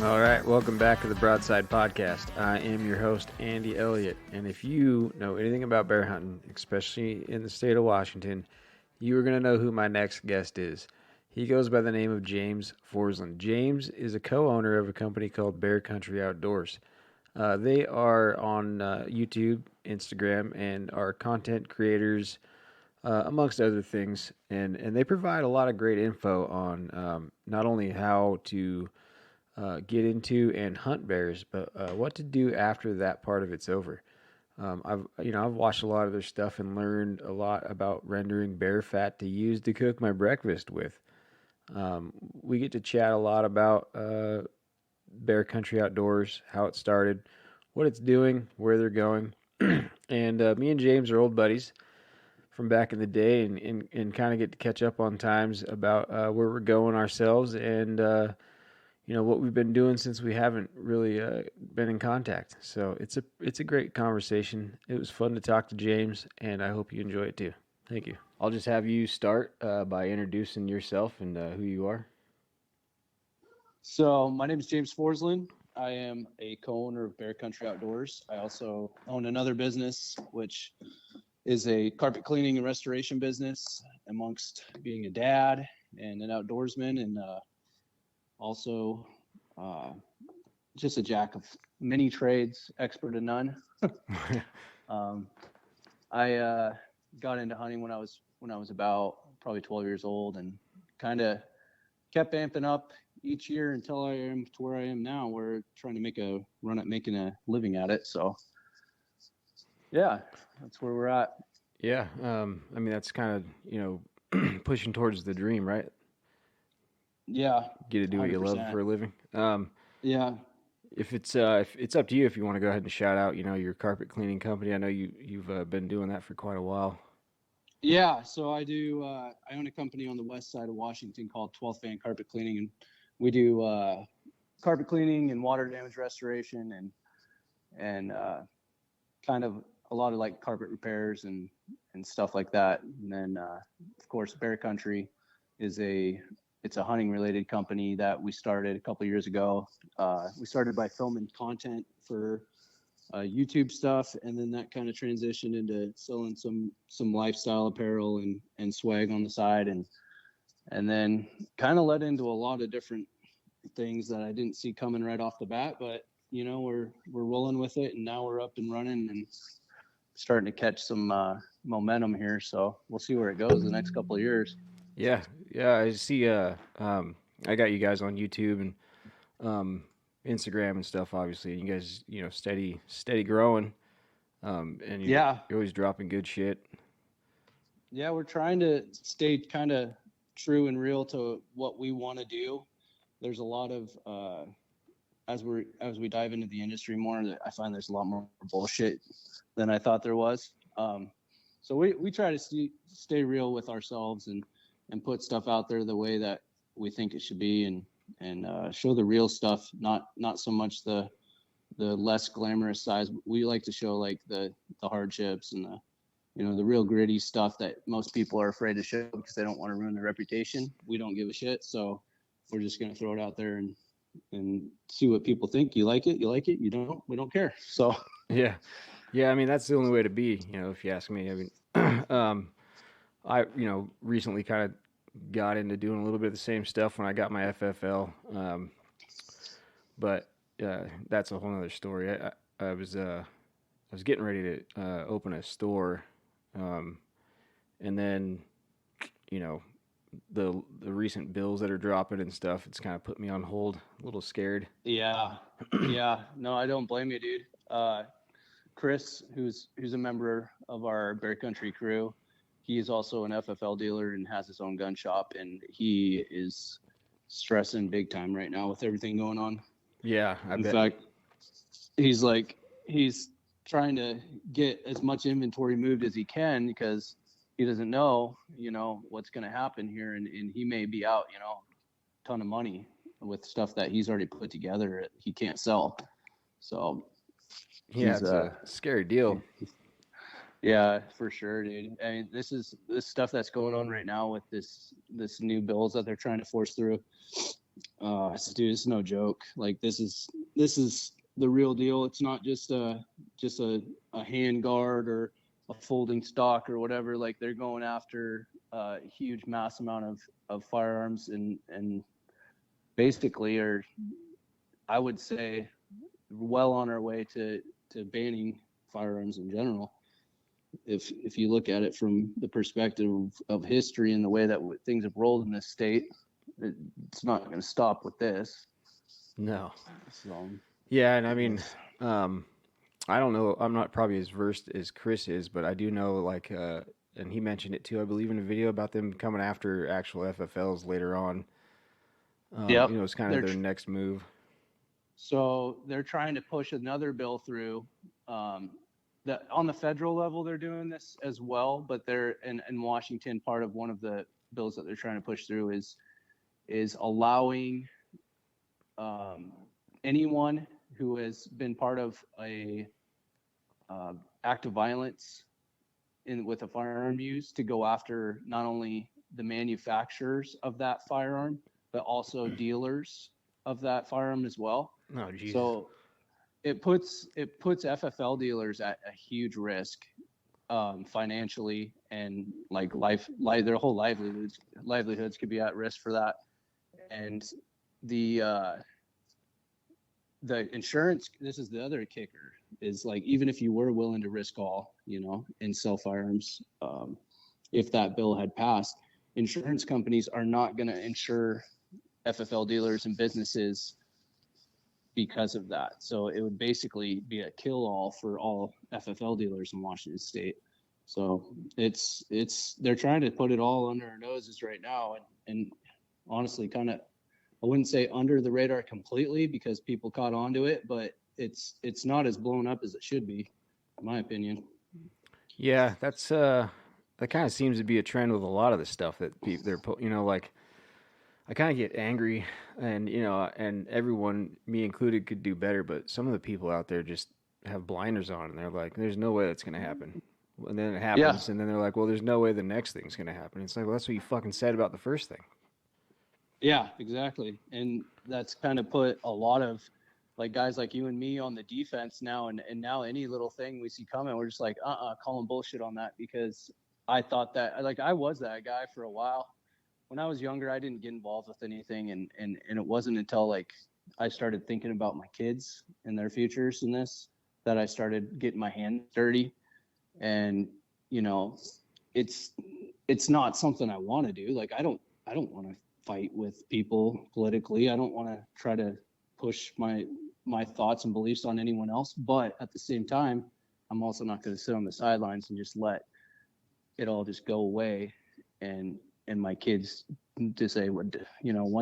All right, welcome back to the Broadside Podcast. I am your host, Andy Elliott, and if you know anything about bear hunting, especially in the state of Washington, you are going to know who my next guest is. He goes by the name of James Forslund. James is a co-owner of a company called Bear Country Outdoors. They are on YouTube, Instagram, and are content creators, amongst other things, and they provide a lot of great info on not only how to get into and hunt bears, but what to do after that part of it's over. I've watched a lot of their stuff and learned a lot about rendering bear fat to use to cook my breakfast with. We get to chat a lot about Bear Country Outdoors, how it started, what it's doing, where they're going, and me and James are old buddies from back in the day, and kind of get to catch up on times about where we're going ourselves and what we've been doing since we haven't really been in contact. So it's a great conversation. It was fun to talk to James, and I hope you enjoy it too. Thank you. I'll just have you start by introducing yourself and who you are. So my name is James Forslund. I am a co-owner of Bear Country Outdoors. I also own another business, which is a carpet cleaning and restoration business, amongst being a dad and an outdoorsman, and also just a jack of many trades, expert in none. I got into hunting when I was about probably 12 years old, and kind of kept amping up each year until I am to where I am now. We're trying to make a run at making a living at it. So yeah, that's where we're at. Yeah. That's kind of, pushing towards the dream, right? Yeah. Get to do what 100%. You love for a living. Yeah. If it's up to you, if you want to go ahead and shout out, your carpet cleaning company. I know you've been doing that for quite a while. Yeah. So I do. I own a company on the west side of Washington called 12th Fan Carpet Cleaning, and we do carpet cleaning and water damage restoration and kind of a lot of like carpet repairs and stuff like that. And then of course Bear Country is it's a hunting related company that we started a couple of years ago. We started by filming content for YouTube stuff, and then that kind of transitioned into selling some lifestyle apparel and swag on the side, and then kind of led into a lot of different things that I didn't see coming right off the bat, but we're rolling with it, and now we're up and running and starting to catch some momentum here. So we'll see where it goes the next couple of years. Yeah. I see. I got you guys on YouTube and Instagram and stuff, obviously. And you guys, steady growing. And you're always dropping good shit. Yeah, we're trying to stay kind of true and real to what we want to do. There's a lot of as we dive into the industry more, I find there's a lot more bullshit than I thought there was. So we try to stay real with ourselves and put stuff out there the way that we think it should be, and show the real stuff, not so much the less glamorous sides. We like to show like the hardships and the real gritty stuff that most people are afraid to show because they don't want to ruin their reputation. We don't give a shit, so we're just gonna throw it out there and see what people think. You like it, you don't, we don't care. So yeah, that's the only way to be, if you ask me. I recently kind of got into doing a little bit of the same stuff when I got my FFL. But that's a whole other story. I was getting ready to open a store. And then, the recent bills that are dropping and stuff, it's kind of put me on hold, a little scared. Yeah. No, I don't blame you, dude. Chris, who's a member of our Bear Country crew, he is also an FFL dealer and has his own gun shop, and he is stressing big time right now with everything going on. Yeah, in fact, he's trying to get as much inventory moved as he can because he doesn't know, what's going to happen here, and he may be out, a ton of money with stuff that he's already put together he can't sell. So yeah, it's a scary deal. Yeah, for sure, dude. I mean, this stuff that's going on right now with this new bills that they're trying to force through. Dude, it's no joke. Like this is the real deal. It's not just a hand guard or a folding stock or whatever. Like they're going after a huge mass amount of firearms and basically are, I would say, well on our way to banning firearms in general. If you look at it from the perspective of history and the way that things have rolled in this state, it's not going to stop with this. No. So, yeah, and I mean, I don't know. I'm not probably as versed as Chris is, but I do know, like, and he mentioned it too, I believe, in a video about them coming after actual FFLs later on. yep. It's kind of their next move. So they're trying to push another bill through. That on the federal level, they're doing this as well, but they're in Washington. Part of one of the bills that they're trying to push through is allowing anyone who has been part of a act of violence with a firearm use to go after not only the manufacturers of that firearm, but also dealers of that firearm as well. Oh, geez. So it puts FFL dealers at a huge risk financially, and like their whole livelihoods could be at risk for that. And the insurance, this is the other kicker, is like, even if you were willing to risk all, and sell firearms, if that bill had passed, insurance companies are not going to insure FFL dealers and businesses because of that. So it would basically be a kill-all for all FFL dealers in Washington State. So they're trying to put it all under our noses right now, and honestly, kind of, I wouldn't say under the radar completely because people caught on to it, but it's not as blown up as it should be, in my opinion. Yeah, that's that kind of seems to be a trend with a lot of the stuff that they're like. I kind of get angry, and and everyone, me included, could do better. But some of the people out there just have blinders on, and they're like, "There's no way that's going to happen." And then it happens, and then they're like, "Well, there's no way the next thing's going to happen." It's like, well, that's what you fucking said about the first thing. Yeah, exactly. And that's kind of put a lot of like guys like you and me on the defense now. And now any little thing we see coming, we're just like, calling bullshit on that, because I thought that, like, I was that guy for a while. When I was younger, I didn't get involved with anything. And it wasn't until like I started thinking about my kids and their futures in this that I started getting my hands dirty. And, it's not something I want to do. Like, I don't want to fight with people politically. I don't want to try to push my thoughts and beliefs on anyone else. But at the same time, I'm also not going to sit on the sidelines and just let it all just go away. And my kids to say, one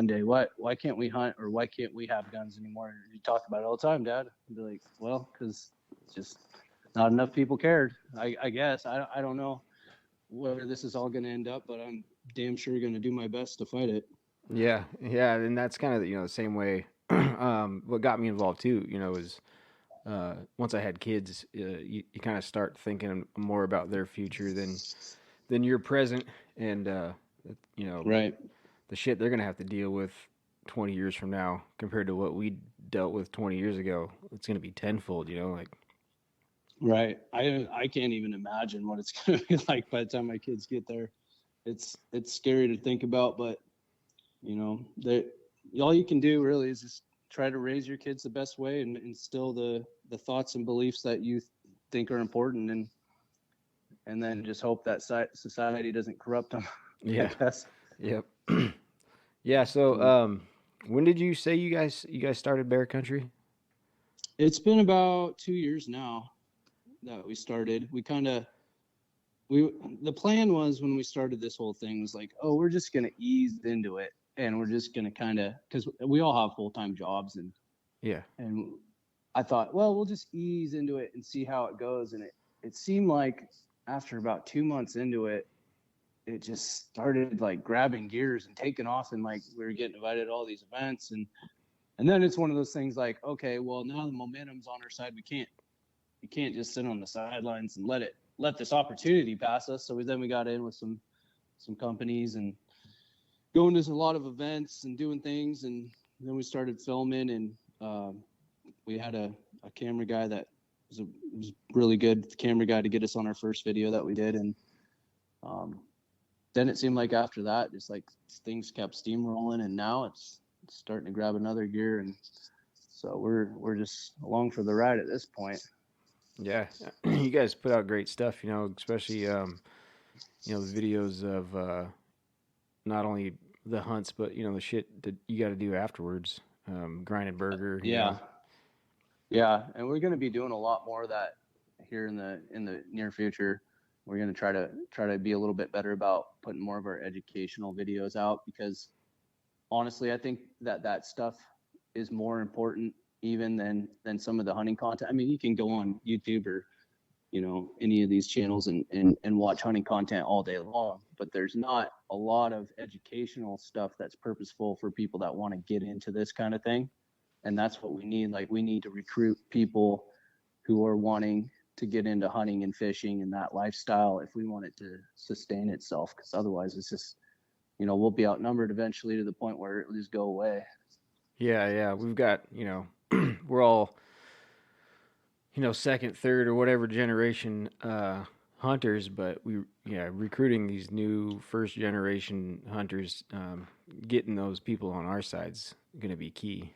day, why can't we hunt, or why can't we have guns anymore? You talk about it all the time, Dad. I'd be like, well, because it's just not enough people cared. I guess. I don't know where this is all going to end up, but I'm damn sure going to do my best to fight it. Yeah, and that's kind of the same way. What got me involved too, is once I had kids, you kind of start thinking more about their future than your present, and right, the shit they're gonna have to deal with 20 years from now compared to what we dealt with 20 years ago. It's gonna be tenfold, like. Right. I can't even imagine what it's gonna be like by the time my kids get there. It's scary to think about, but all you can do really is just try to raise your kids the best way and instill the thoughts and beliefs that you think are important, and then just hope that society doesn't corrupt them. Yeah. I guess. Yep. Yeah. So, when did you say you guys started Bear Country? It's been about 2 years now that we started. The plan was, when we started this whole thing, was like, oh, we're just gonna ease into it, and we're just gonna kind of, because we all have full-time jobs, and I thought, well, we'll just ease into it and see how it goes. And it seemed like after about 2 months into it, it just started like grabbing gears and taking off, and like we were getting invited to all these events, and then it's one of those things like, okay, well, now the momentum's on our side. We can't just sit on the sidelines and let this opportunity pass us. So then we got in with some companies, and going to a lot of events and doing things, and then we started filming, and we had a camera guy that was really good camera guy to get us on our first video that we did, and then it seemed like after that, just like things kept steamrolling, and now it's starting to grab another gear, and so we're just along for the ride at this point. Yeah, you guys put out great stuff, especially the videos of not only the hunts, but the shit that you got to do afterwards, grinding burger. Yeah, and we're going to be doing a lot more of that here in the near future. We're going to try to be a little bit better about putting more of our educational videos out, because honestly, I think that stuff is more important even than some of the hunting content. I mean, you can go on YouTube or any of these channels and watch hunting content all day long, but there's not a lot of educational stuff that's purposeful for people that want to get into this kind of thing. And that's what we need. Like, we need to recruit people who are wanting to get into hunting and fishing and that lifestyle if we want it to sustain itself, because otherwise it's just, we'll be outnumbered eventually to the point where it'll just go away. Yeah. We've got, we're all, second, third, or whatever generation hunters, but recruiting these new first generation hunters, getting those people on our side's going to be key.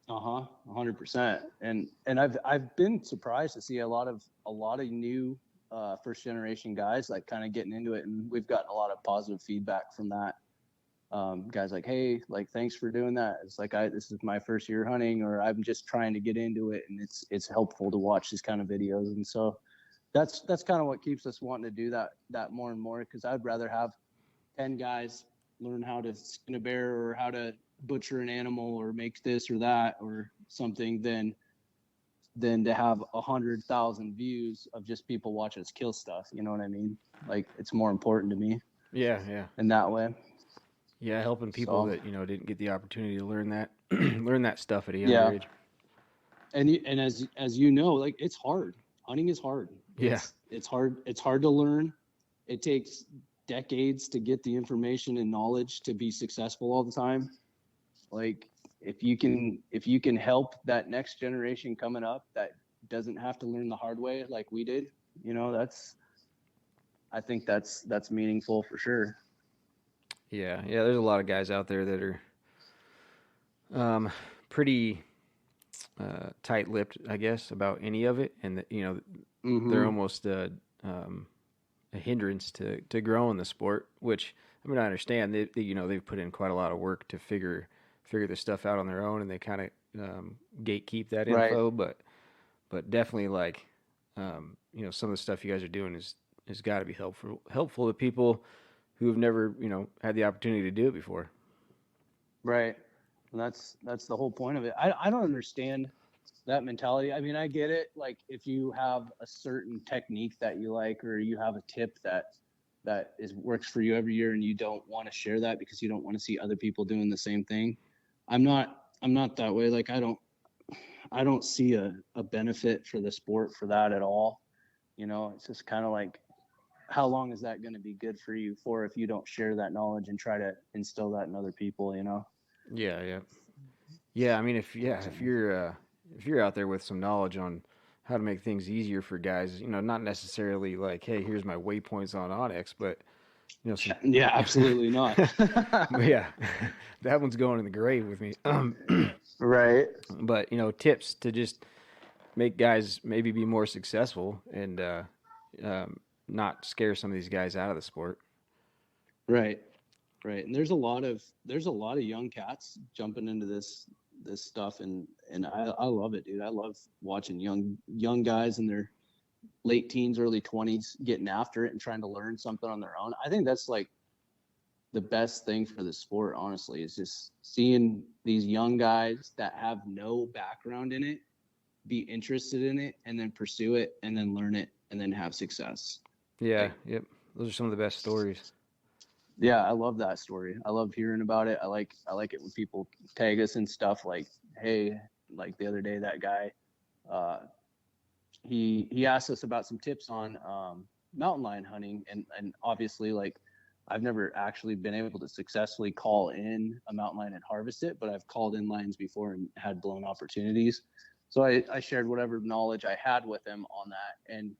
100%. And I've been surprised to see a lot of new first generation guys like kind of getting into it, and we've gotten a lot of positive feedback from that. Guys like, hey, like, thanks for doing that. It's like, this is my first year hunting, or I'm just trying to get into it, and it's helpful to watch these kind of videos. And so that's kind of what keeps us wanting to do that more and more, because I'd rather have 10 guys learn how to skin a bear or how to butcher an animal or make this or that or something than to have 100,000 views of just people watch us kill stuff. You know what I mean? Like, it's more important to me. Yeah. In that way. Yeah, helping people that didn't get the opportunity to learn that stuff at a younger age. And as you know, like, it's hard. Hunting is hard. It's hard. It's hard to learn. It takes decades to get the information and knowledge to be successful all the time. Like, if you can help that next generation coming up that doesn't have to learn the hard way like we did, I think that's meaningful for sure. Yeah. There's a lot of guys out there that are pretty tight-lipped, I guess, about any of it, and that, they're almost a hindrance to growing the sport. Which, I mean, I understand they've put in quite a lot of work to figure this stuff out on their own, and they kind of gatekeep that info. Right. But definitely, like, some of the stuff you guys are doing has got to be helpful to people who have never, had the opportunity to do it before. Right. And that's the whole point of it. I don't understand that mentality. I mean, I get it. Like, if you have a certain technique that you like, or you have a tip that works for you every year, and you don't want to share that because you don't want to see other people doing the same thing. I'm not that way. Like, I don't see a benefit for the sport for that at all. It's just kind of like, how long is that going to be good for you for if you don't share that knowledge and try to instill that in other people, Yeah. I mean, if you're out there with some knowledge on how to make things easier for guys, not necessarily like, hey, here's my waypoints on Onyx, but yeah, absolutely not. Yeah, that one's going in the grave with me. Right. But tips to just make guys maybe be more successful and not scare some of these guys out of the sport. Right. And there's a lot of young cats jumping into this stuff, and I love it, dude. I love watching young guys in their late teens, early 20s getting after it and trying to learn something on their own. I think that's like the best thing for the sport, honestly, is just seeing these young guys that have no background in it be interested in it and then pursue it and then learn it and then have success. Yeah. Yep. Those are some of the best stories. Yeah, I love that story. I love hearing about it. I like it when people tag us and stuff like, hey, like the other day, that guy, he asked us about some tips on mountain lion hunting, and obviously, like, I've never actually been able to successfully call in a mountain lion and harvest it, but I've called in lions before and had blown opportunities. So I shared whatever knowledge I had with him on that, and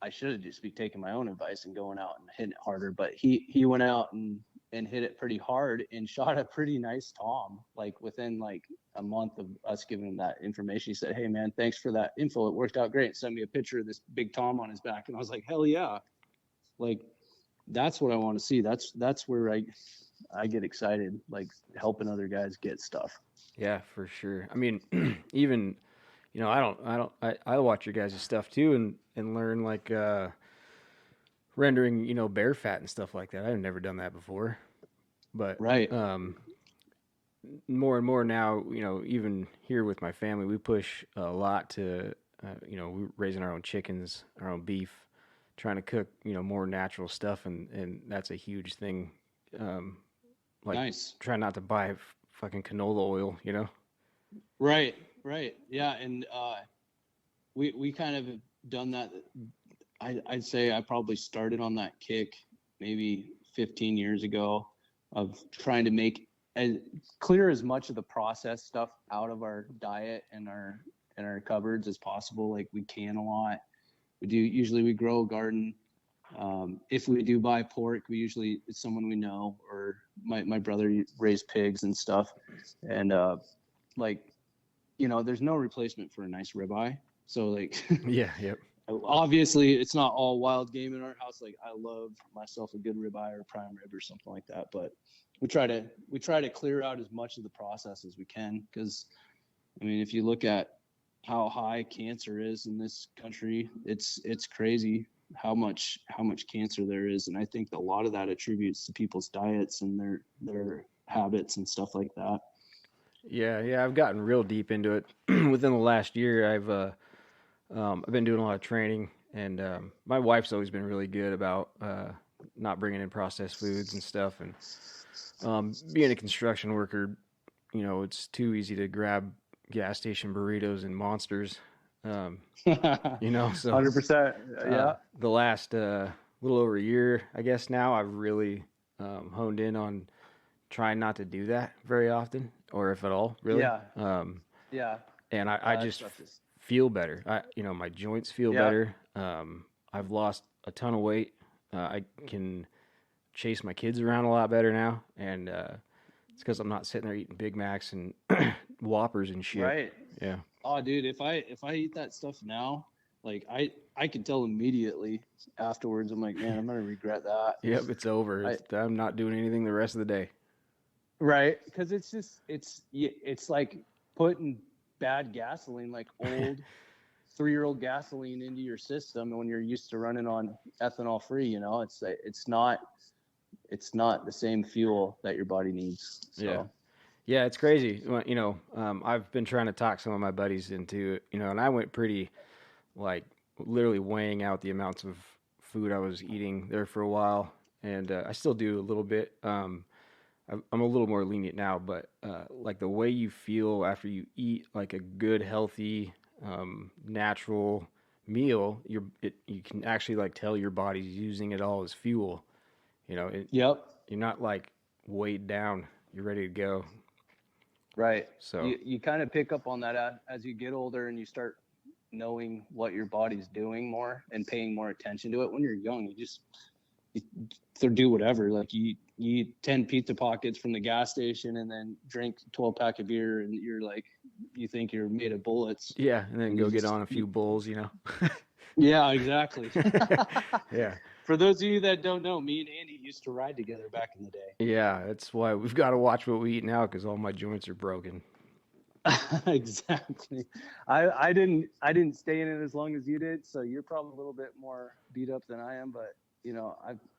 I should have just be taking my own advice and going out and hitting it harder. But he went out and hit it pretty hard and shot a pretty nice tom. Like within like a month of us giving him that information, he said, "Hey man, thanks for that info. It worked out great." Sent me a picture of this big tom on his back, and I was like, "Hell yeah!" Like that's what I want to see. That's where I get excited, like helping other guys get stuff. Yeah, for sure. I mean, even, I watch your guys' stuff too and learn like rendering, bear fat and stuff like that. I've never done that before, but Right. More and more now, even here with my family, we push a lot to, we're raising our own chickens, our own beef, trying to cook, more natural stuff. And that's a huge thing. Like Nice. try not to buy fucking canola oil, Right. Yeah. And we kind of have done that. I'd say I probably started on that kick maybe 15 years ago of trying to make as clear as much of the processed stuff out of our diet and our cupboards as possible. Like we can a lot. We grow a garden. If we do buy pork, it's someone we know, or my brother raised pigs and stuff. And there's no replacement for a nice ribeye. So like, Yeah. Yep. Obviously it's not all wild game in our house. Like I love myself a good ribeye or prime rib or something like that. But we try to clear out as much of the process as we can. Cause I mean, if you look at how high cancer is in this country, it's crazy how much cancer there is. And I think a lot of that attributes to people's diets and their habits and stuff like that. Yeah. I've gotten real deep into it within the last year. I've been doing a lot of training, and my wife's always been really good about not bringing in processed foods and stuff. And being a construction worker, it's too easy to grab gas station burritos and monsters. So 100%. Yeah. The last little over a year, I guess now, I've really honed in on trying not to do that very often, or if at all, really. Yeah. Yeah. And I just feel better. My joints feel better. I've lost a ton of weight. I can chase my kids around a lot better now, and it's because I'm not sitting there eating Big Macs and Whoppers and shit. Right. Yeah. Oh, dude, if I eat that stuff now, like I can tell immediately afterwards. I'm like, man, I'm gonna regret that. Yep, it's over. I'm not doing anything the rest of the day. Right, because it's like putting bad gasoline, like old 3-year-old gasoline into your system, and when you're used to running on ethanol free, it's not the same fuel that your body needs. So. Yeah, it's crazy. I've been trying to talk some of my buddies into it, and I went pretty, like, literally weighing out the amounts of food I was eating there for a while, and I still do a little bit. I'm a little more lenient now, but like the way you feel after you eat like a good, healthy, natural meal, you can actually like tell your body's using it all as fuel. Yep. You're not like weighed down. You're ready to go. Right. So you kind of pick up on that as you get older and you start knowing what your body's doing more and paying more attention to it. When you're young, you do whatever. Like you eat 10 pizza pockets from the gas station and then drink 12 pack of beer, and you think you're made of bullets. Yeah, and then go get on a few bulls, Yeah, exactly. Yeah. For those of you that don't know, me and Andy used to ride together back in the day. Yeah, that's why we've got to watch what we eat now, because all my joints are broken. Exactly. I didn't stay in it as long as you did, so you're probably a little bit more beat up than I am, but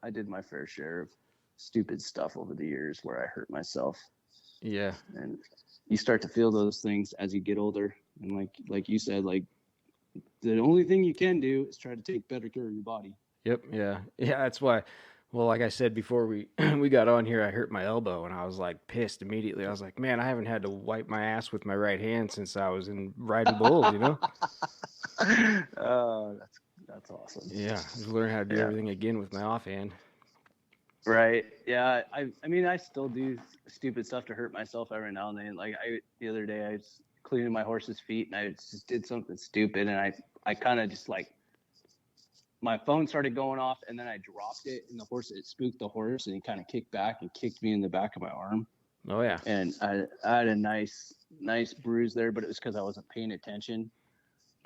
I did my fair share of stupid stuff over the years where I hurt myself. Yeah. And you start to feel those things as you get older, and like you said, like the only thing you can do is try to take better care of your body. Yep. Yeah. That's why. Well, like I said before we got on here, I hurt my elbow, and I was like pissed immediately. I was like, man, I haven't had to wipe my ass with my right hand since I was in riding bulls, Oh, that's awesome. Yeah, I learned how to do everything again with my offhand. Right. Yeah. I mean, I still do stupid stuff to hurt myself every now and then. Like the other day, I was cleaning my horse's feet and I just did something stupid. And I kind of just like, my phone started going off and then I dropped it and it spooked the horse and he kind of kicked back and kicked me in the back of my arm. Oh yeah. And I had a nice bruise there, but it was because I wasn't paying attention,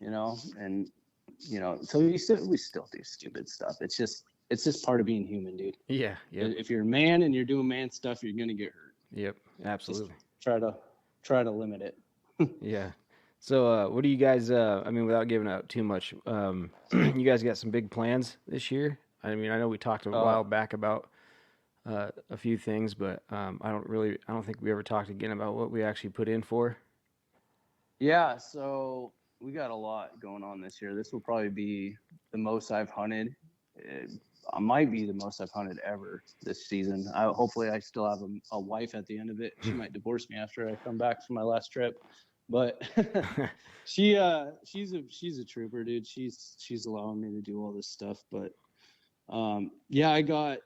and, so we still do stupid stuff. It's just part of being human, dude. Yeah. Yep. If you're a man and you're doing man stuff, you're going to get hurt. Yep. Absolutely. Just try to limit it. Yeah. So, what do you guys, I mean, without giving out too much, you guys got some big plans this year? I mean, I know we talked a while back about a few things, but I don't think we ever talked again about what we actually put in for. Yeah. So we got a lot going on this year. This will probably be the most I've hunted. It might be the most I've hunted ever this season. Hopefully I still have a wife at the end of it. She might divorce me after I come back from my last trip. But she's a trooper, dude. She's allowing me to do all this stuff. But yeah, I got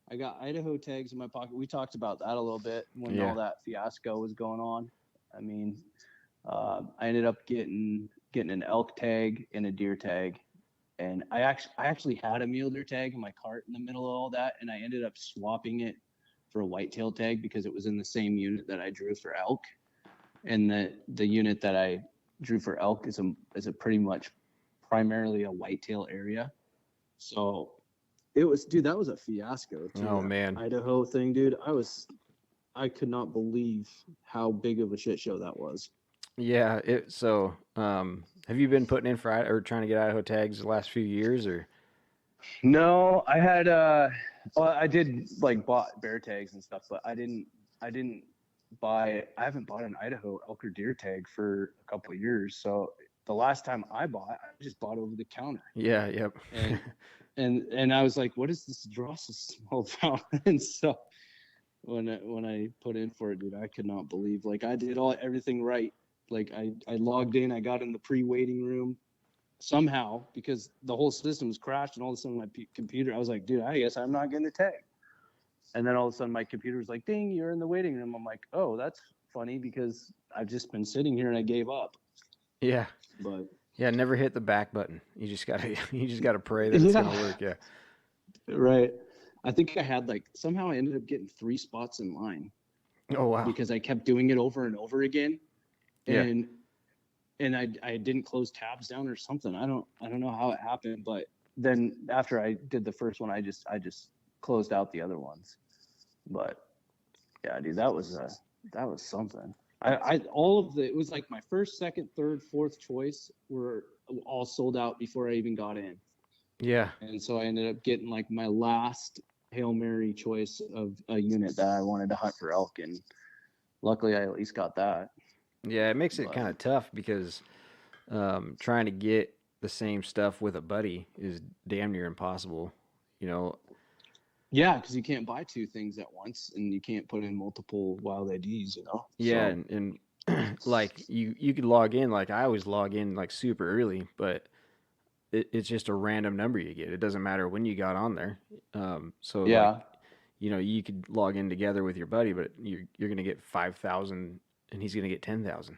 Idaho tags in my pocket. We talked about that a little bit when all that fiasco was going on. I mean, I ended up getting an elk tag and a deer tag, and I actually had a mule deer tag in my cart in the middle of all that, and I ended up swapping it for a whitetail tag because it was in the same unit that I drew for elk. And the unit that I drew for elk is a pretty much primarily a whitetail area. So that was a fiasco too. Oh man. Idaho thing, dude. I could not believe how big of a shit show that was. Yeah. Have you been putting in for or trying to get Idaho tags the last few years or? No, I had I did like bought bear tags and stuff, but I haven't bought an Idaho elk or deer tag for a couple of years. So the last time I just bought over the counter. Yeah. Yep. And I was like, what is this dross smell about? And so when I put in for it, dude, I could not believe, like, I did everything right. Like I logged in, I got in the pre-waiting room somehow because the whole system's crashed and all of a sudden my computer, I was like, dude, I guess I'm not getting a tag. And then all of a sudden my computer was like, ding, you're in the waiting room. I'm like, oh, that's funny because I've just been sitting here and I gave up. Yeah. But yeah, never hit the back button. You just gotta pray that it's gonna work. Yeah. Right. I think I had somehow I ended up getting 3 spots in line. Oh wow. Because I kept doing it over and over again. Yeah. And I didn't close tabs down or something. I don't know how it happened, but then after I did the first one, I just closed out the other ones. But yeah, dude, that was something. It was like my first, second, third, fourth choice were all sold out before I even got in. Yeah. And so I ended up getting like my last Hail Mary choice of a unit that I wanted to hunt for elk, and luckily I at least got that. Yeah, it makes it kind of tough because trying to get the same stuff with a buddy is damn near impossible, Yeah, because you can't buy 2 things at once, and you can't put in multiple wild IDs, Yeah, so. and like you could log in, like I always log in like super early, but it's just a random number you get. It doesn't matter when you got on there. So yeah, like, you could log in together with your buddy, but you're gonna get 5,000, and he's gonna get 10,000.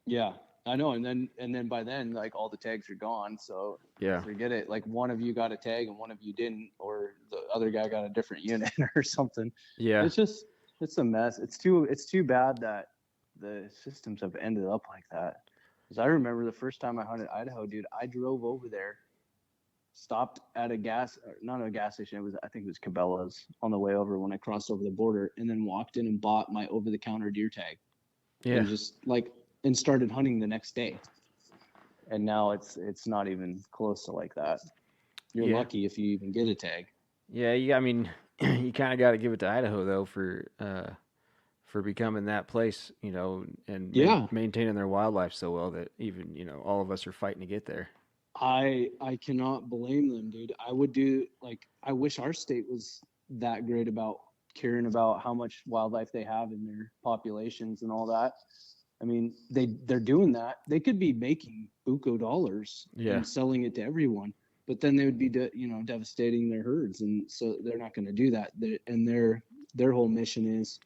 Yeah. I know, and then by then, like, all the tags are gone, so yeah, forget it. Like, one of you got a tag and one of you didn't, or the other guy got a different unit or something. Yeah, it's a mess. It's too bad that the systems have ended up like that. Because I remember the first time I hunted Idaho, dude, I drove over there, stopped at not a gas station. I think it was Cabela's on the way over when I crossed over the border, and then walked in and bought my over-the-counter deer tag. Yeah, and just like. And started hunting the next day, and now it's not even close to like that. You're lucky if you even get a tag. Yeah, I mean, you kind of got to give it to Idaho though for becoming that place, and maintaining their wildlife so well that even all of us are fighting to get there. I cannot blame them, dude. I would I wish our state was that great about caring about how much wildlife they have in their populations and all that. I mean, they're doing that. They could be making buco dollars and selling it to everyone. but then they would be devastating their herds, and so they're not going to do that. And their whole mission is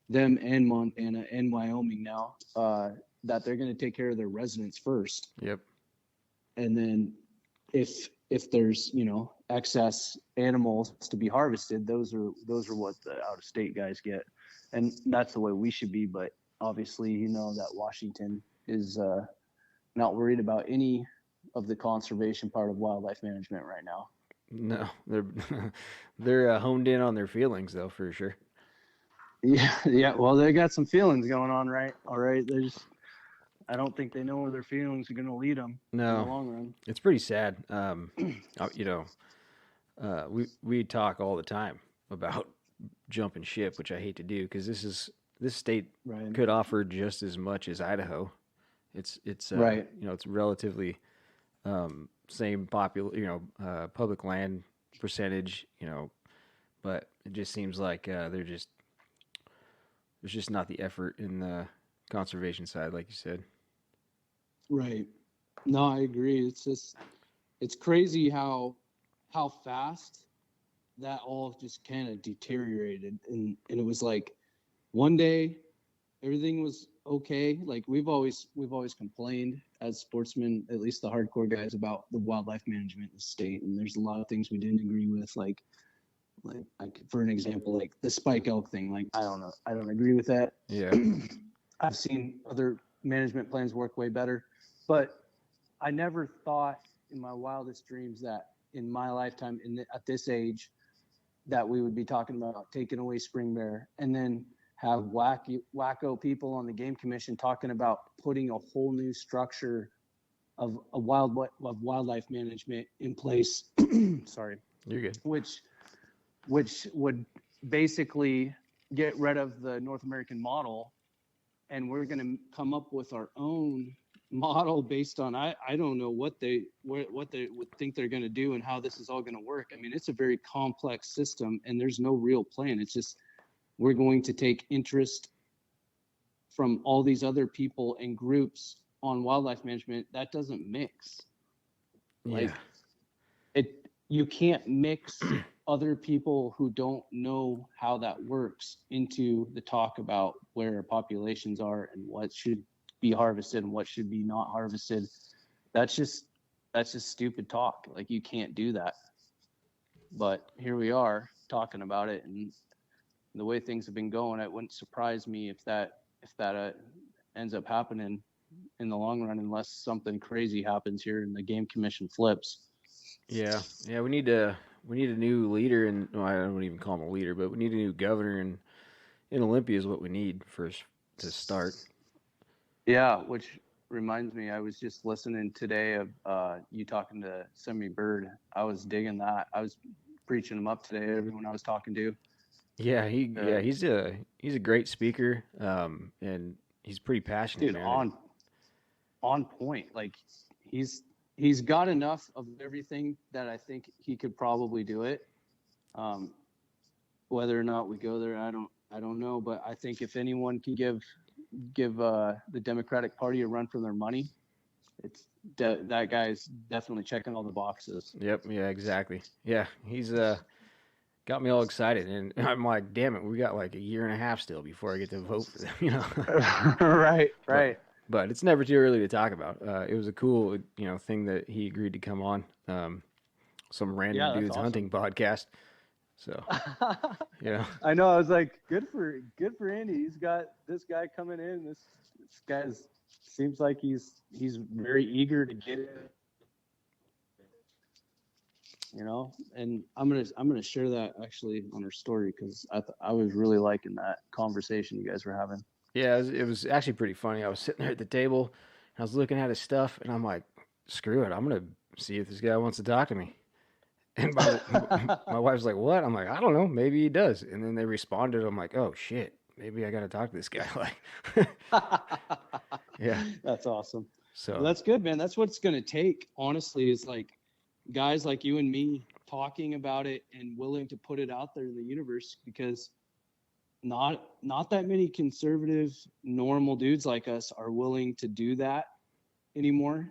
them and Montana and Wyoming now, that they're going to take care of their residents first. Yep. And then if there's excess animals to be harvested, those are what the out of state guys get, and that's the way we should be. But obviously, that Washington is not worried about any of the conservation part of wildlife management right now. No, they're honed in on their feelings though, for sure. Yeah. Well, they got some feelings going on, right? All right. I don't think they know where their feelings are going to lead them in the long run. It's pretty sad. We talk all the time about jumping ship, which I hate to do because this state could offer just as much as Idaho. It's right. It's relatively same public land percentage, but it just seems like there's just not the effort in the conservation side, like you said. Right. No, I agree. It's crazy how fast that all just kind of deteriorated, and it was like one day everything was okay. Like we've always complained as sportsmen, at least the hardcore guys, about the wildlife management in the state, and there's a lot of things we didn't agree with, like for an example, like the spike elk thing. Like I don't agree with that. Yeah. I've seen other management plans work way better, but I never thought in my wildest dreams that in my lifetime, at this age, that we would be talking about taking away spring bear, and then have wacko people on the game commission talking about putting a whole new structure of wildlife management in place. Sorry, you're good. Which would basically get rid of the North American model, and we're going to come up with our own model based on I don't know what they would think they're going to do and how this is all going to work. I mean, it's a very complex system, and there's no real plan. It's just we're going to take interest from all these other people and groups on wildlife management. That doesn't mix. Like you can't mix other people who don't know how that works into the talk about where populations are and what should be harvested and what should be not harvested. That's just stupid talk. Like you can't do that. But here we are talking about it, and the way things have been going, it wouldn't surprise me if that ends up happening in the long run, unless something crazy happens here and the game commission flips. Yeah. We need a new leader, and I don't even call him a leader, but we need a new governor in Olympia is what we need first to start. Yeah, which reminds me, I was just listening today of you talking to Semi Bird. I was digging that. I was preaching him up today. Everyone I was talking to. Yeah, he's a great speaker, and he's pretty passionate. Dude, on point. Like he's got enough of everything that I think he could probably do it. Whether or not we go there, I don't know. But I think if anyone can give the Democratic Party a run for their money, it's that guy's definitely checking all the boxes. Yep. Yeah. Exactly. Yeah. He's got me all excited, and I'm like, damn it, we got like a year and a half still before I get to vote for them. Right. But it's never too early to talk about. It was a cool, thing that he agreed to come on. Some random dude's hunting podcast. So, I know. I was like, good for Andy. He's got this guy coming in. This guy seems like he's very eager to get it. And I'm gonna share that actually on our story, because I was really liking that conversation you guys were having. Yeah, it was actually pretty funny. I was sitting there at the table, and I was looking at his stuff, and I'm like, screw it, I'm gonna see if this guy wants to talk to me. And my wife's like, what? I'm like, I don't know, maybe he does. And then they responded. I'm like, oh shit, maybe I got to talk to this guy. Like, yeah, that's awesome. So well, that's good, man. That's what it's gonna take. Honestly, is like guys like you and me talking about it and willing to put it out there in the universe, because not that many conservative, normal dudes like us are willing to do that anymore.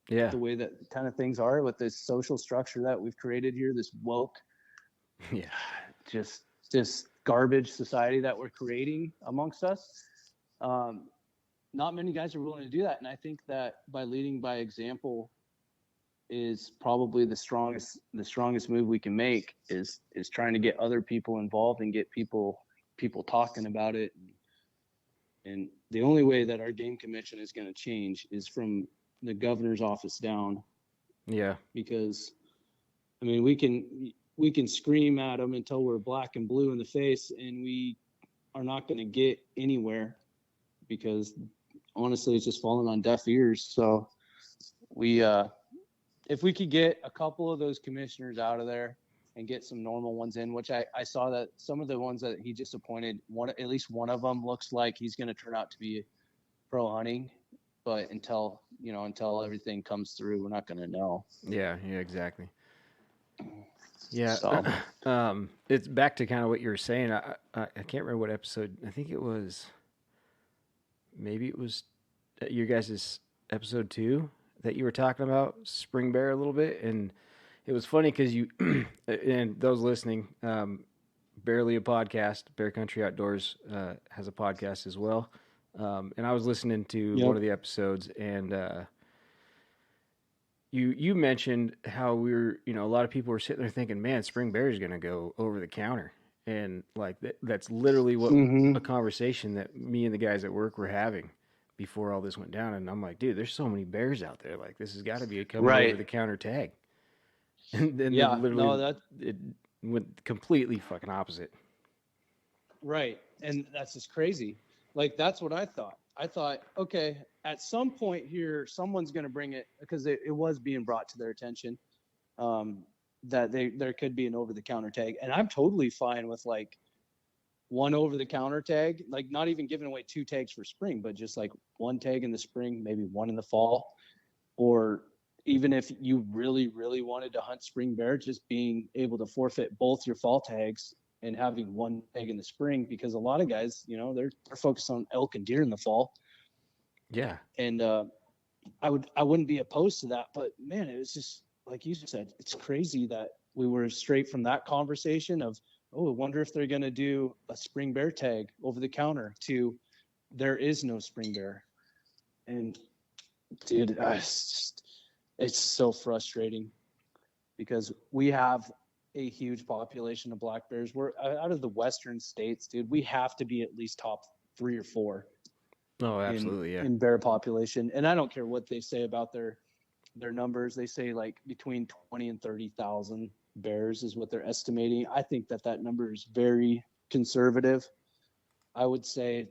Yeah. the way that kind of things are with this social structure that we've created here, this woke, Yeah. just garbage society that we're creating amongst us. Not many guys are willing to do that. And I think that by leading by example is probably the strongest move we can make is trying to get other people involved and get people talking about it. And the only way that our game commission is going to change is from the governor's office down. Yeah. Because I mean, we can scream at them until we're black and blue in the face, and we are not going to get anywhere, because honestly, it's just falling on deaf ears. So we, if we could get a couple of those commissioners out of there and get some normal ones in, which I saw that some of the ones that he just appointed, at least one of them looks like he's going to turn out to be pro hunting, but until everything comes through, we're not going to know. Yeah, exactly. Yeah. So. It's back to kind of what you were saying. I can't remember what episode. I think maybe it was your guys' episode 2 that you were talking about spring bear a little bit. And it was funny because you, and those listening, Barely a Podcast, Bear Country Outdoors has a podcast as well. And I was listening to one of the episodes, and you mentioned how a lot of people were sitting there thinking, man, spring bear is going to go over the counter. And like that's literally what a conversation that me and the guys at work were having before all this went down. And I'm like, dude, there's so many bears out there. Like, this has got to be a coming over the counter tag. And then it went completely fucking opposite. Right. And that's just crazy. Like, that's what I thought. I thought, okay, at some point here, someone's going to bring it, because it was being brought to their attention that there could be an over-the-counter tag. And I'm totally fine with, like, one over-the-counter tag, like not even giving away 2 tags for spring, but just like 1 tag in the spring, maybe 1 in the fall. Or even if you really, really wanted to hunt spring bear, just being able to forfeit both your fall tags and having 1 tag in the spring, because a lot of guys, they're focused on elk and deer in the fall. Yeah. And I wouldn't be opposed to that, but man, it was just like you said, it's crazy that we were straight from that conversation of, oh, I wonder if they're going to do a spring bear tag over the counter, to there is no spring bear. And dude, it's so frustrating, because we have a huge population of black bears. We're out of the western states, dude. We have to be at least top 3 or 4. Oh, absolutely, in bear population. And I don't care what they say about their numbers. They say like between 20 and 30,000 bears is what they're estimating. I think that number is very conservative. I would say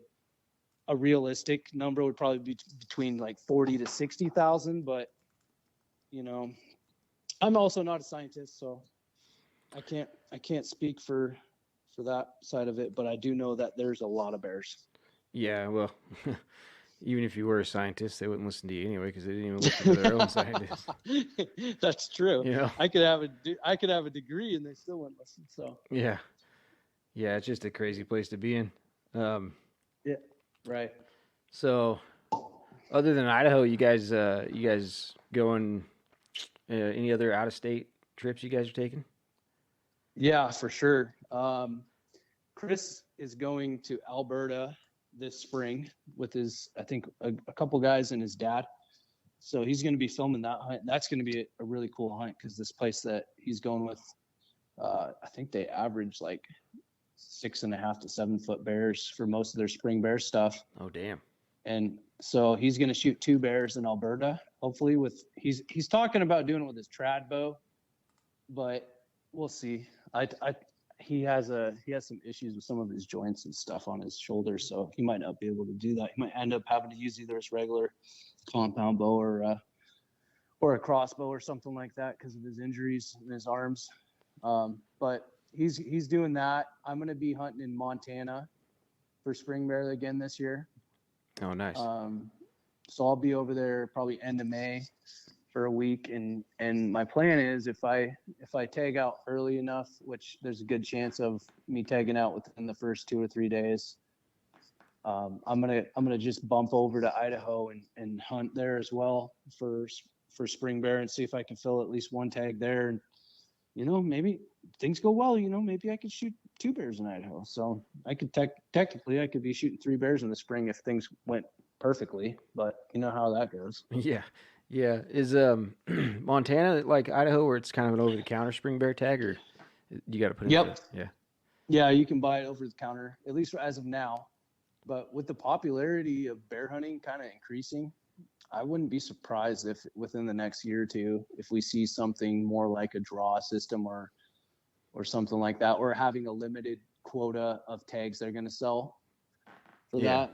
a realistic number would probably be between like 40 to 60,000, but I'm also not a scientist, so I can't speak for that side of it, but I do know that there's a lot of bears. Yeah, well, even if you were a scientist, they wouldn't listen to you anyway, because they didn't even listen to their own scientists. That's true. I could have a degree and they still wouldn't listen. So yeah, it's just a crazy place to be in. Yeah, right. So, other than Idaho, you guys going any other out of state trips you guys are taking? Yeah, for sure. Chris is going to Alberta this spring with I think a couple guys and his dad. So he's going to be filming that hunt. That's going to be a really cool hunt, because this place that he's going with, I think they average like 6.5 to 7 foot bears for most of their spring bear stuff. Oh, damn. And so he's going to shoot 2 bears in Alberta, hopefully he's talking about doing it with his trad bow, but we'll see. He has some issues with some of his joints and stuff on his shoulders, so he might not be able to do that. He might end up having to use either his regular compound bow or a crossbow or something like that because of his injuries in his arms. But he's doing that. I'm going to be hunting in Montana for spring bear again this year. Oh, nice. So I'll be over there probably end of May for a week, and my plan is if I tag out early enough, which there's a good chance of me tagging out within the first 2 or 3 days, I'm gonna just bump over to Idaho and hunt there as well for for spring bear and see if I can fill at least one tag there. And, maybe things go well, maybe I could shoot 2 bears in Idaho. So I could technically I could be shooting 3 bears in the spring if things went perfectly, but you know how that goes. Yeah. Yeah. Is Montana like Idaho where it's kind of an over the counter spring bear tag, or you got to put it Yep. Yeah. Yeah, you can buy it over the counter, at least as of now. But with the popularity of bear hunting kind of increasing, I wouldn't be surprised if within the next year or two, if we see something more like a draw system or something like that, or having a limited quota of tags they're going to sell for that.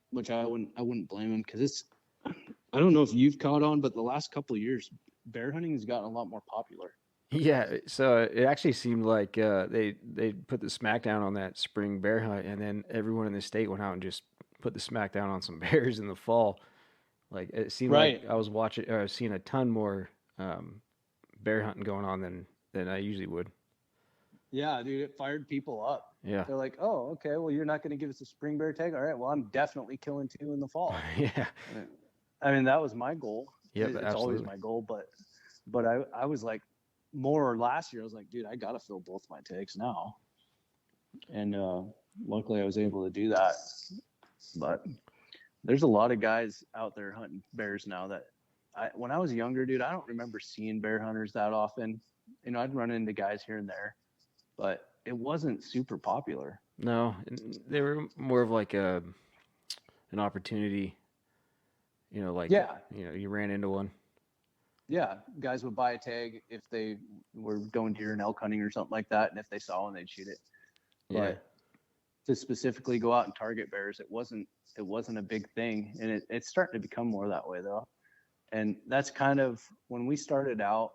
Which I wouldn't blame them, because I don't know if you've caught on, but the last couple of years, bear hunting has gotten a lot more popular. Yeah, so it actually seemed like they put the smackdown on that spring bear hunt, and then everyone in the state went out and just put the smackdown on some bears in the fall. Like it seemed like I was seeing a ton more bear hunting going on than I usually would. Yeah, dude, it fired people up. Yeah, they're like, oh, okay, well, you're not going to give us a spring bear tag, all right? Well, I'm definitely killing 2 in the fall. Yeah, I mean, that was my goal. Yeah, it's absolutely. Always my goal, but I was like, more last year, I was like, dude, I got to fill both my tags now. And luckily I was able to do that. But there's a lot of guys out there hunting bears now that when I was younger, dude, I don't remember seeing bear hunters that often. I'd run into guys here and there, but it wasn't super popular. No, they were more of like an opportunity, you ran into one. Yeah, guys would buy a tag if they were going deer and elk hunting or something like that, and if they saw one, they'd shoot it. But to specifically go out and target bears, it wasn't a big thing, and it's starting to become more that way though. And that's kind of when we started out.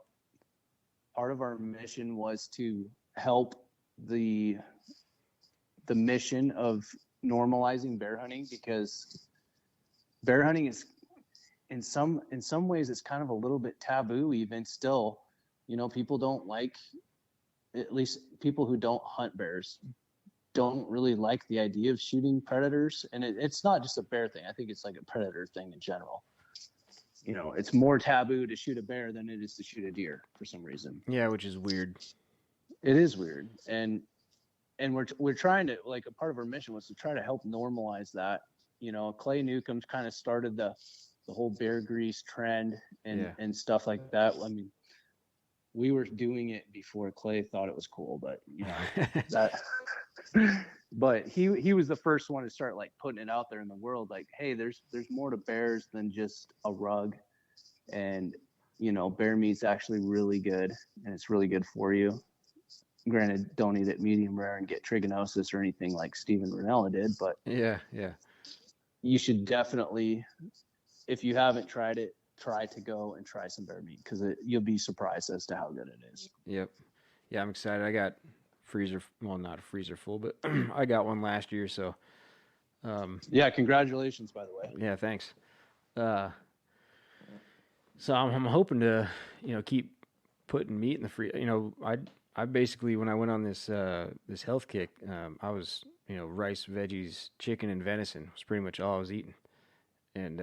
Part of our mission was to help the mission of normalizing bear hunting, because bear hunting is in some ways it's kind of a little bit taboo even still. People don't like, at least people who don't hunt bears don't really like the idea of shooting predators. And it's not just a bear thing. I think it's like a predator thing in general. It's more taboo to shoot a bear than it is to shoot a deer for some reason. Yeah, which is weird. It is weird. And we're trying to, like, a part of our mission was to try to help normalize that. Clay Newcomb kind of started the whole bear grease trend and stuff like that. I mean, we were doing it before Clay thought it was cool, but but he was the first one to start like putting it out there in the world, like, hey, there's more to bears than just a rug, and bear meat's actually really good, and it's really good for you. Granted, don't eat it medium rare and get trichinosis or anything like Steven Rinella did, but yeah, you should definitely, if you haven't tried it, try to go and try some bear meat, because you'll be surprised as to how good it is. Yep. Yeah, I'm excited. I got not a freezer full, but I got one last year, so yeah, congratulations, by the way. Yeah, thanks. So I'm hoping to keep putting meat in the freezer. I basically, when I went on this health kick, I was rice, veggies, chicken, and venison was pretty much all I was eating, and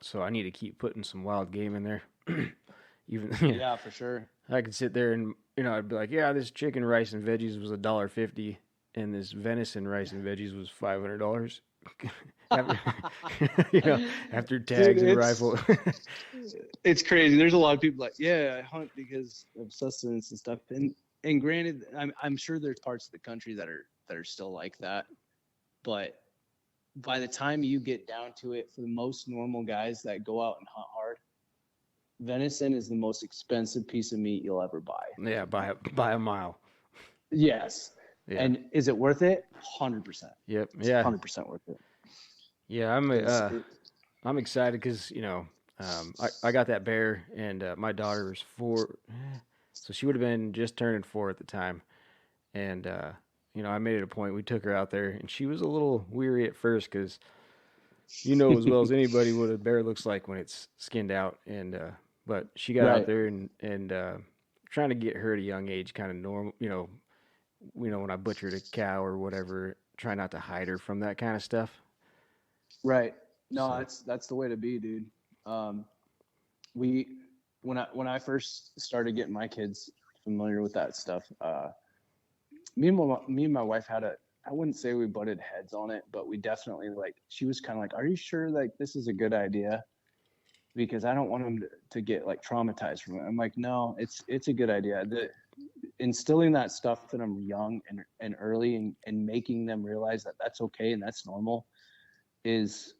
so I need to keep putting some wild game in there. Even yeah, for sure. I could sit there and I'd be like, yeah, this chicken, rice, and veggies was $1.50, and this venison, rice, and veggies was $500. After tags and rifle. It's crazy. There's a lot of people like, yeah, I hunt because of sustenance and stuff. And granted, I'm sure there's parts of the country that are still like that, but by the time you get down to it, for the most normal guys that go out and hunt hard, venison is the most expensive piece of meat you'll ever buy. Yeah, by a mile. Yes. Yeah. And is it worth it? 100%. Yep. It's 100% worth it. Yeah, I'm excited because I got that bear, and my daughter was 4, so she would have been just turning 4 at the time, and I made it a point. We took her out there, and she was a little weary at first because as well as anybody what a bear looks like when it's skinned out, and but she got out there and trying to get her at a young age kind of normal. When I butchered a cow or whatever, try not to hide her from that kind of stuff. Right. No, that's the way to be, dude. When I first started getting my kids familiar with that stuff, me and my wife I wouldn't say we butted heads on it, but we definitely, like, she was kind of like, are you sure, like, this is a good idea? Because I don't want them to get, like, traumatized from it. I'm like, no, it's a good idea. Instilling that stuff in them young and early, and making them realize that that's okay and that's normal is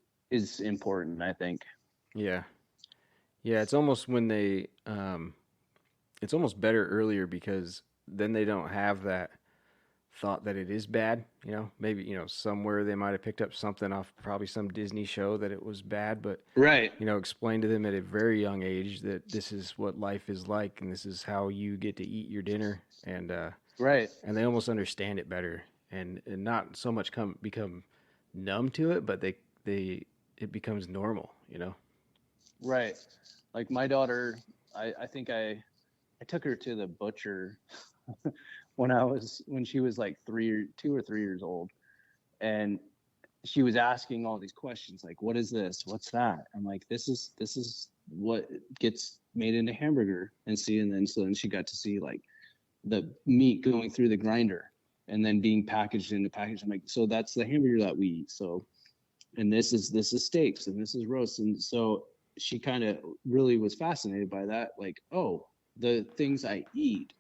important, I think. Yeah. Yeah, it's almost when they it's almost better earlier, because then they don't have that thought that it is bad. Maybe, somewhere they might have picked up something off probably some Disney show that it was bad, but Right. explain to them at a very young age that this is what life is like, and this is how you get to eat your dinner, and Right. and they almost understand it better, and not so much become numb to it, but they it becomes normal. Right. Like my daughter, I think I took her to the butcher when she was like 2 or 3 years old, and she was asking all these questions like, what is this? What's that? I'm like, this is what gets made into hamburger. And then she got to see, like, the meat going through the grinder and then being packaged into package. I'm like, so that's the hamburger that we eat. So, and this is steaks, and this is roast. And so she kind of really was fascinated by that. Like, oh, the things I eat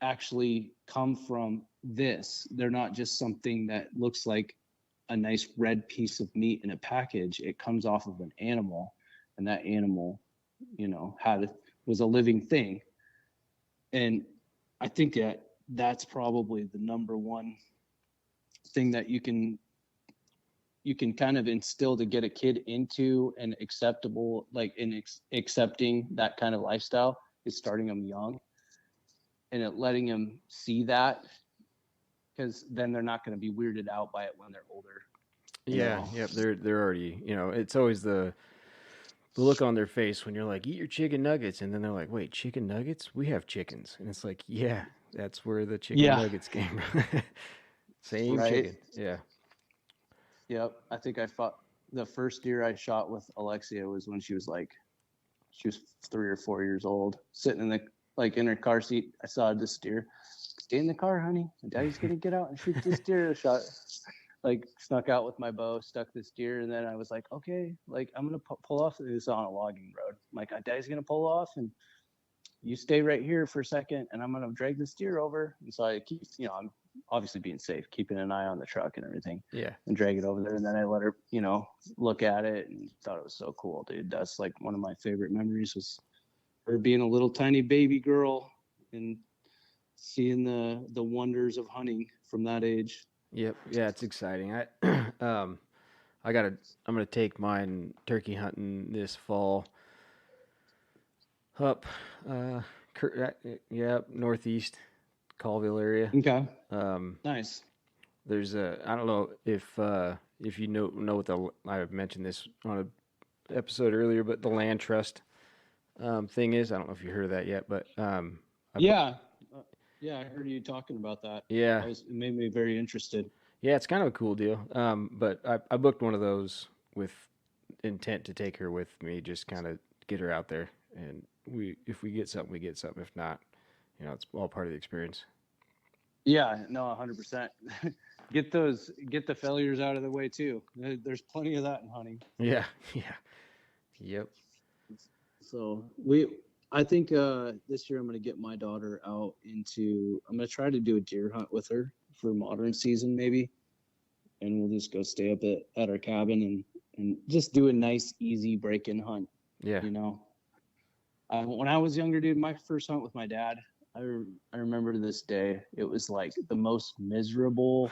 actually come from this. They're not just something that looks like a nice red piece of meat in a package. It comes off of an animal, and that animal, was a living thing. And I think that's probably the number one thing that you can kind of instill to get a kid into an acceptable, like, accepting that kind of lifestyle, is starting them young and letting them see that, because then they're not going to be weirded out by it when they're older. Yeah, yep. They're already, it's always the look on their face when you're like, eat your chicken nuggets, and then they're like, wait, chicken nuggets? We have chickens. And it's like, yeah, that's where the chicken nuggets came from. Same right? chicken. Yeah. Yep. I think the first deer I shot with Alexia was when she was 3 or 4 years old, sitting in her car seat. I saw this deer. Stay in the car, honey. Daddy's gonna get out and shoot this deer. Snuck out with my bow, stuck this deer, and then I was like, okay, like, I'm gonna pull off. It was on a logging road. I'm like, Daddy's gonna pull off, and you stay right here for a second, and I'm gonna drag this deer over. And so I keep, I'm obviously being safe, keeping an eye on the truck and everything. Yeah. And drag it over there, and then I let her, look at it, and thought it was so cool, dude. That's like one of my favorite memories, was her being a little tiny baby girl and seeing the wonders of hunting from that age. Yep. Yeah, it's exciting. I'm gonna take mine turkey hunting this fall up, northeast Colville area. Okay. Nice. There's I don't know if you know what I've mentioned this on an episode earlier, but the land trust thing is. I don't know if you heard of that yet, but yeah, I heard you talking about that. Yeah, it made me very interested. Yeah, it's kind of a cool deal. But I booked one of those with intent to take her with me, just kind of get her out there, and if we get something, we get something. If not, it's all part of the experience. Yeah, no, 100%. Get the failures out of the way too. There's plenty of that in hunting. Yeah. Yep. So I think this year I'm going to get my daughter out I'm going to try to do a deer hunt with her for modern season maybe. And we'll just go stay up at our cabin and just do a nice, easy break-in hunt. Yeah. When I was younger, dude, my first hunt with my dad, I remember to this day, it was like the most miserable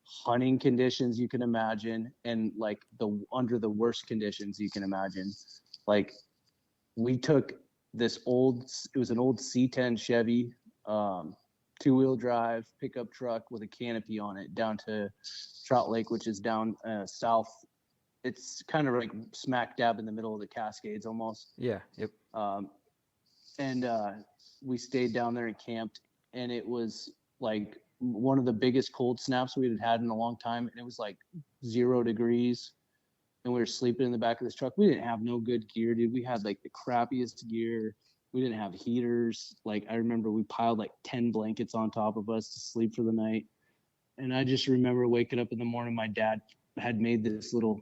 hunting conditions you can imagine, and like under the worst conditions you can imagine. Like, we took it was an old C10 Chevy, 2-wheel drive pickup truck with a canopy on it, down to Trout Lake, which is down south. It's kind of like smack dab in the middle of the Cascades almost. Yeah. Yep. And we stayed down there and camped, and it was like one of the biggest cold snaps we had in a long time. And it was like 0 degrees. and we were sleeping in the back of this truck. We didn't have no good gear, dude. We had like the crappiest gear. We didn't have heaters. Like, I remember we piled like 10 blankets on top of us to sleep for the night. And I just remember waking up in the morning, my dad had made this little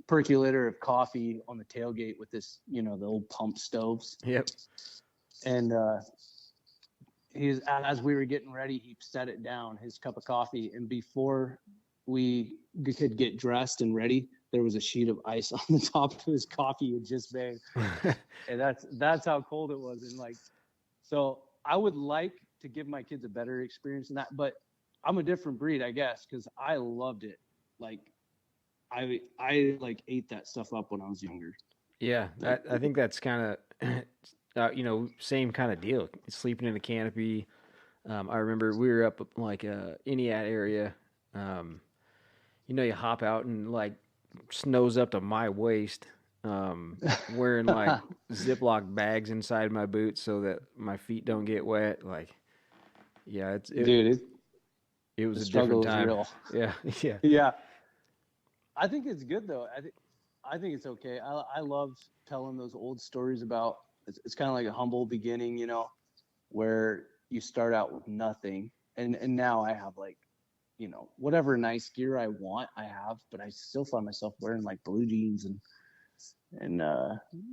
percolator of coffee on the tailgate with this, the old pump stoves. Yep. And as we were getting ready, he set it down, his cup of coffee, and before we could get dressed and ready, there was a sheet of ice on the top of his coffee he had just made. And that's how cold it was. And like, so I would like to give my kids a better experience than that, but I'm a different breed, I guess, because I loved it. Like, I like ate that stuff up when I was younger. Yeah, I think that's kind of, same kind of deal. Sleeping in a canopy. I remember we were up like Eniat area. You hop out and like snow's up to my waist. Wearing like Ziploc bags inside my boots so that my feet don't get wet. Like, yeah, it was a different time. Real. Yeah, yeah, yeah. I think it's good though. I think it's okay. I love telling those old stories about. It's kind of like a humble beginning, where you start out with nothing, and now I have like, whatever nice gear I want, I have, but I still find myself wearing like blue jeans and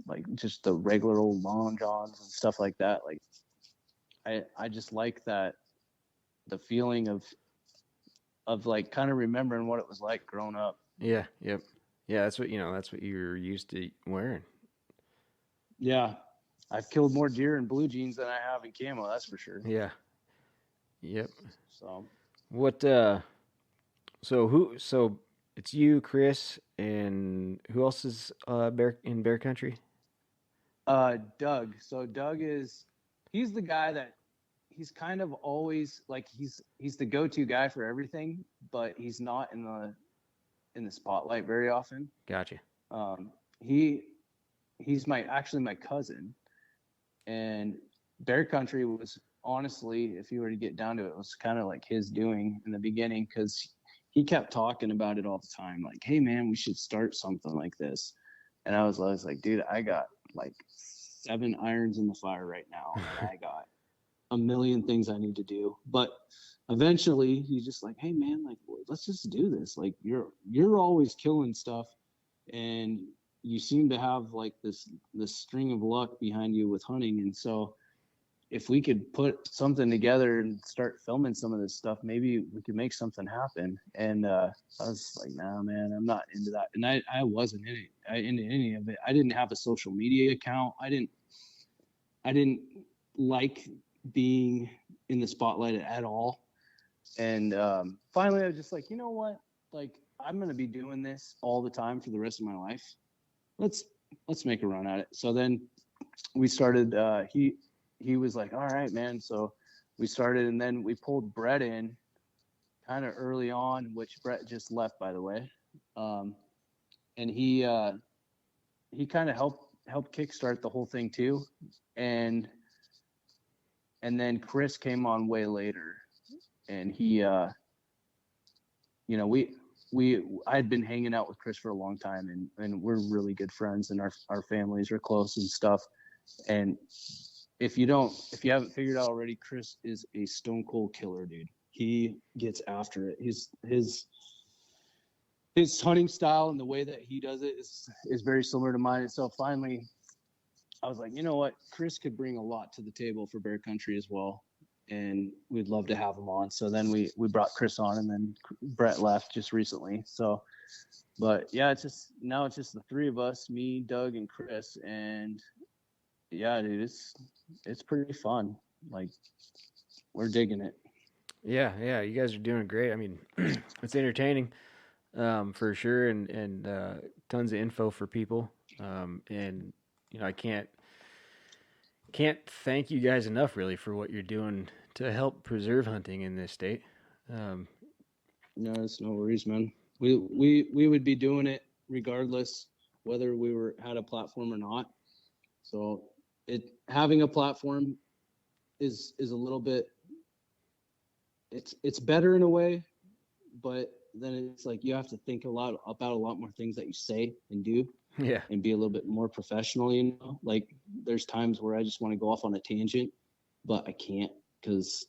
like just the regular old long johns and stuff like that. Like, I just like that, the feeling of like kind of remembering what it was like growing up. Yeah, yep, yeah. That's what you're used to wearing. Yeah, I've killed more deer in blue jeans than I have in camo. That's for sure. Yeah, yep. So what? So it's you, Chris, and who else is in bear country? Doug. So Doug he's the guy that he's kind of always like he's the go-to guy for everything, but he's not in the spotlight very often. Gotcha. He's my cousin, and bear country was honestly, if you were to get down to it, was kind of like his doing in the beginning, because he kept talking about it all the time. Like, hey man, we should start something like this. And I was like, dude, I got like 7 irons in the fire right now. And I got a million things I need to do. But eventually he's just like, hey man, like, let's just do this. Like, you're always killing stuff, and you seem to have like this string of luck behind you with hunting. And so if we could put something together and start filming some of this stuff, maybe we could make something happen. And I was like, nah, man, I'm not into that. And I wasn't into any of it. I didn't have a social media account. I didn't like being in the spotlight at all. And finally I was just like, you know what? Like, I'm going to be doing this all the time for the rest of my life. Let's make a run at it. So then we started, he was like, all right, man. So we started, and then we pulled Brett in kind of early on, which Brett just left, by the way. And he kind of helped kickstart the whole thing too. And then Chris came on way later, and he, I'd been hanging out with Chris for a long time, and we're really good friends, and our families are close and stuff. And if you haven't figured out already, Chris is a stone cold killer, dude. He gets after it. His hunting style and the way that he does it is very similar to mine. And so finally I was like, you know what? Chris could bring a lot to the table for bear country as well, and we'd love to have him on. So then we brought Chris on, and then Brett left just recently. So, but yeah, it's just the 3 of us, me, Doug, and Chris. And yeah, dude, it's pretty fun. Like, we're digging it. Yeah, you guys are doing great. I mean, it's entertaining, for sure, and tons of info for people. And I can't thank you guys enough, really, for what you're doing to help preserve hunting in this state. No, it's no worries, man. We would be doing it regardless whether we had a platform or not. So having a platform is a little bit, it's better in a way, but then it's like you have to think about a lot more things that you say and do. Yeah. And be a little bit more professional, Like there's times where I just want to go off on a tangent, but I can't because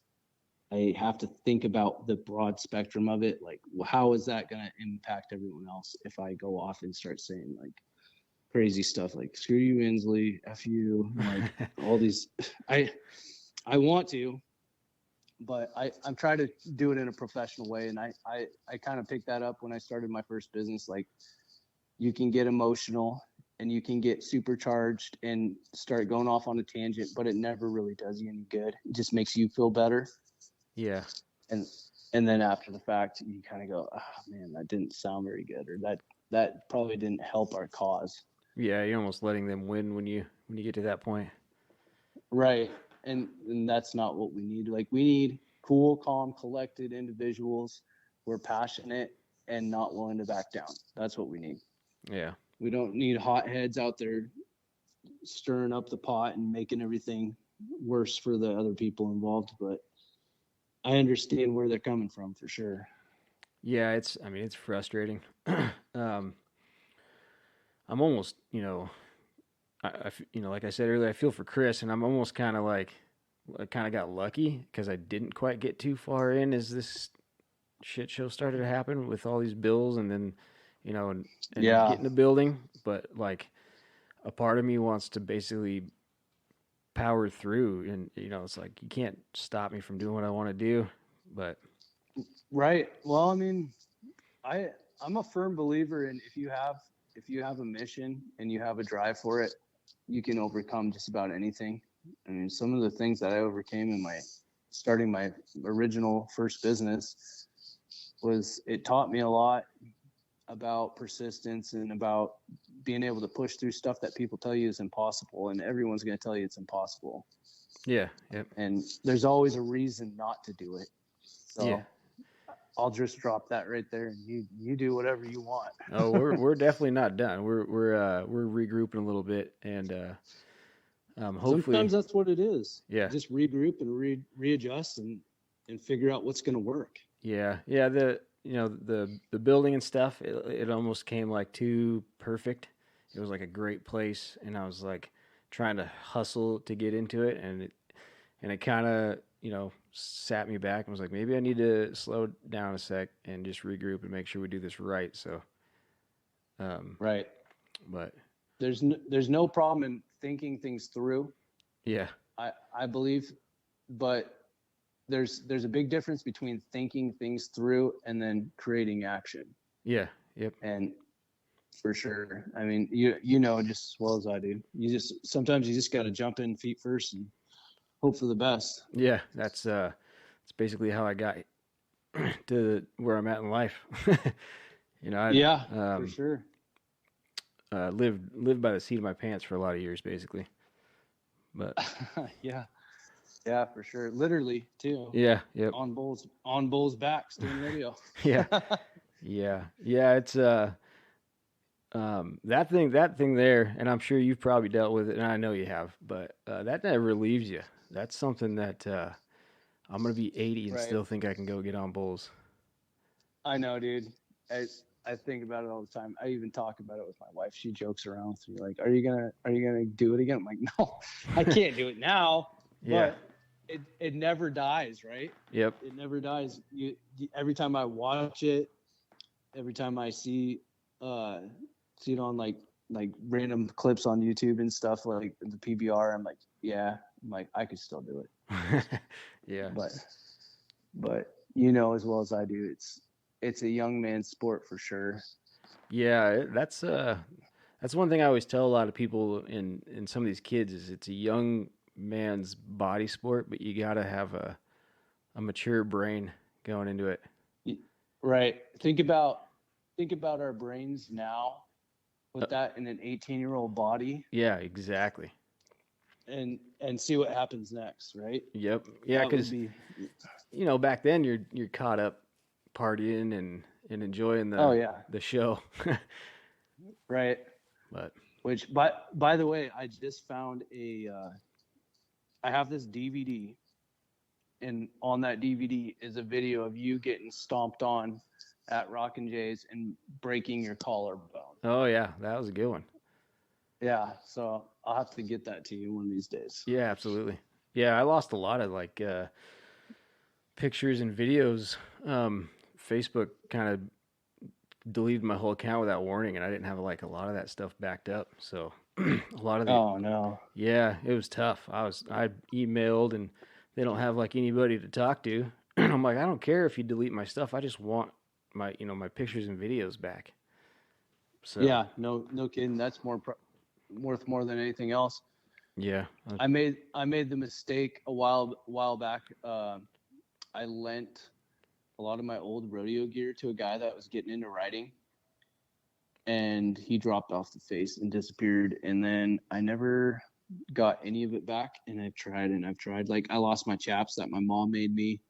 I have to think about the broad spectrum of it. Like, how is that going to impact everyone else if I go off and start saying like crazy stuff like "screw you, Inslee," "f you," like all these. I want to, but I'm trying to do it in a professional way, and I kind of picked that up when I started my first business. Like, you can get emotional and you can get supercharged and start going off on a tangent, but it never really does you any good. It just makes you feel better. Yeah. And then after the fact, you kind of go, oh, man, that didn't sound very good, or that probably didn't help our cause. Yeah, you're almost letting them win when you get to that point. Right. And that's not what we need. Like, we need cool, calm, collected individuals who are passionate and not willing to back down. That's what we need. Yeah. We don't need hotheads out there stirring up the pot and making everything worse for the other people involved. But I understand where they're coming from for sure. Yeah, it's frustrating. I'm almost, like I said earlier, I feel for Chris, and I'm almost kind of like, I kind of got lucky because I didn't quite get too far in as this shit show started to happen with all these bills, and then, and Yeah. get in the building. But like, a part of me wants to basically power through, and it's like you can't stop me from doing what I want to do. But right. Well, I mean, I'm a firm believer in if you have a mission and you have a drive for it, you can overcome just about anything. I mean, some of the things that I overcame in starting my original first business was, it taught me a lot about persistence and about being able to push through stuff that people tell you is impossible, and everyone's going to tell you it's impossible. Yeah. Yep. And there's always a reason not to do it. So yeah. I'll just drop that right there, and you do whatever you want. Oh, we're definitely not done. We're regrouping a little bit, and hopefully sometimes that's what it is. Yeah, just regroup and readjust and figure out what's going to work. Yeah. The building and stuff, it almost came like too perfect. It was like a great place, and I was like trying to hustle to get into it, and it kind of sat me back and was like, maybe I need to slow down a sec and just regroup and make sure we do this right. So, right. But there's no problem in thinking things through. Yeah. I believe, but there's a big difference between thinking things through and then creating action. Yeah. Yep. And for sure, I mean, you know just as well as I do. Sometimes you just got to jump in feet first and hope for the best. Yeah, that's basically how I got to where I'm at in life. For sure. Lived by the seat of my pants for a lot of years, basically. But yeah, for sure. Literally too. Yeah. Yep. On bulls' backs doing radio. Yeah. It's that thing there, and I'm sure you've probably dealt with it, and I know you have, but that never leaves you. That's something that I'm gonna be 80 and still think I can go get on bulls. I know, dude. I think about it all the time. I even talk about it with my wife. She jokes around with me like, "Are you gonna do it again?" I'm like, "No, I can't do it now." Yeah. But it never dies, right? Yep. It never dies. You every time I watch it, every time I see it on like random clips on YouTube and stuff like the PBR, I'm like, I could still do it. Yeah. But as well as I do, it's a young man's sport for sure. Yeah, that's one thing I always tell a lot of people in some of these kids is it's a young man's body sport, but you gotta have a mature brain going into it. Right. Think about our brains now. Put that in an 18-year-old body. Yeah, exactly. And see what happens next, right? Yep. Yeah, because back then you're caught up partying and enjoying the show. Right. But which by the way, I just found I have this DVD, and on that DVD is a video of you getting stomped on at Rockin' J's and breaking your collarbone. Oh yeah, that was a good one. Yeah, so I'll have to get that to you one of these days. Yeah, absolutely. Yeah, I lost a lot of like pictures and videos. Facebook kind of deleted my whole account without warning, and I didn't have like a lot of that stuff backed up. So a lot of the Oh no. yeah, it was tough. I emailed, and they don't have like anybody to talk to. I'm like, I don't care if you delete my stuff. I just want my my pictures and videos back. So Yeah, no kidding. That's worth more than anything else. yeah, I made the mistake a while back. I lent a lot of my old rodeo gear to a guy that was getting into riding, and he dropped off the face and disappeared. And then I never got any of it back. And I've tried. Like I lost my chaps that my mom made me,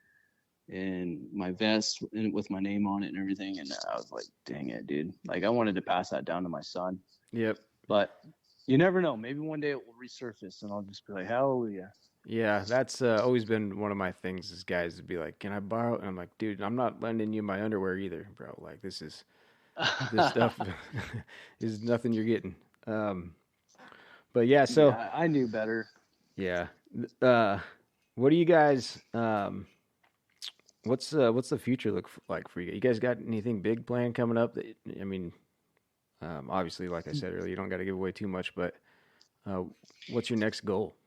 and my vest with my name on it and everything. And I was like, dang it, dude. Like I wanted to pass that down to my son. yep. But you never know. Maybe one day it will resurface, and I'll just be like, hallelujah. Yeah, that's always been one of my things. Is guys would be like, "Can I borrow?" And I'm like, "Dude, I'm not lending you my underwear either, bro. Like this stuff is nothing you're getting." But yeah, so Yeah, I knew better. yeah, what do you guys? What's the future look like for you? You guys got anything big planned coming up? That I mean, obviously, like I said earlier, you don't got to give away too much, but what's your next goal?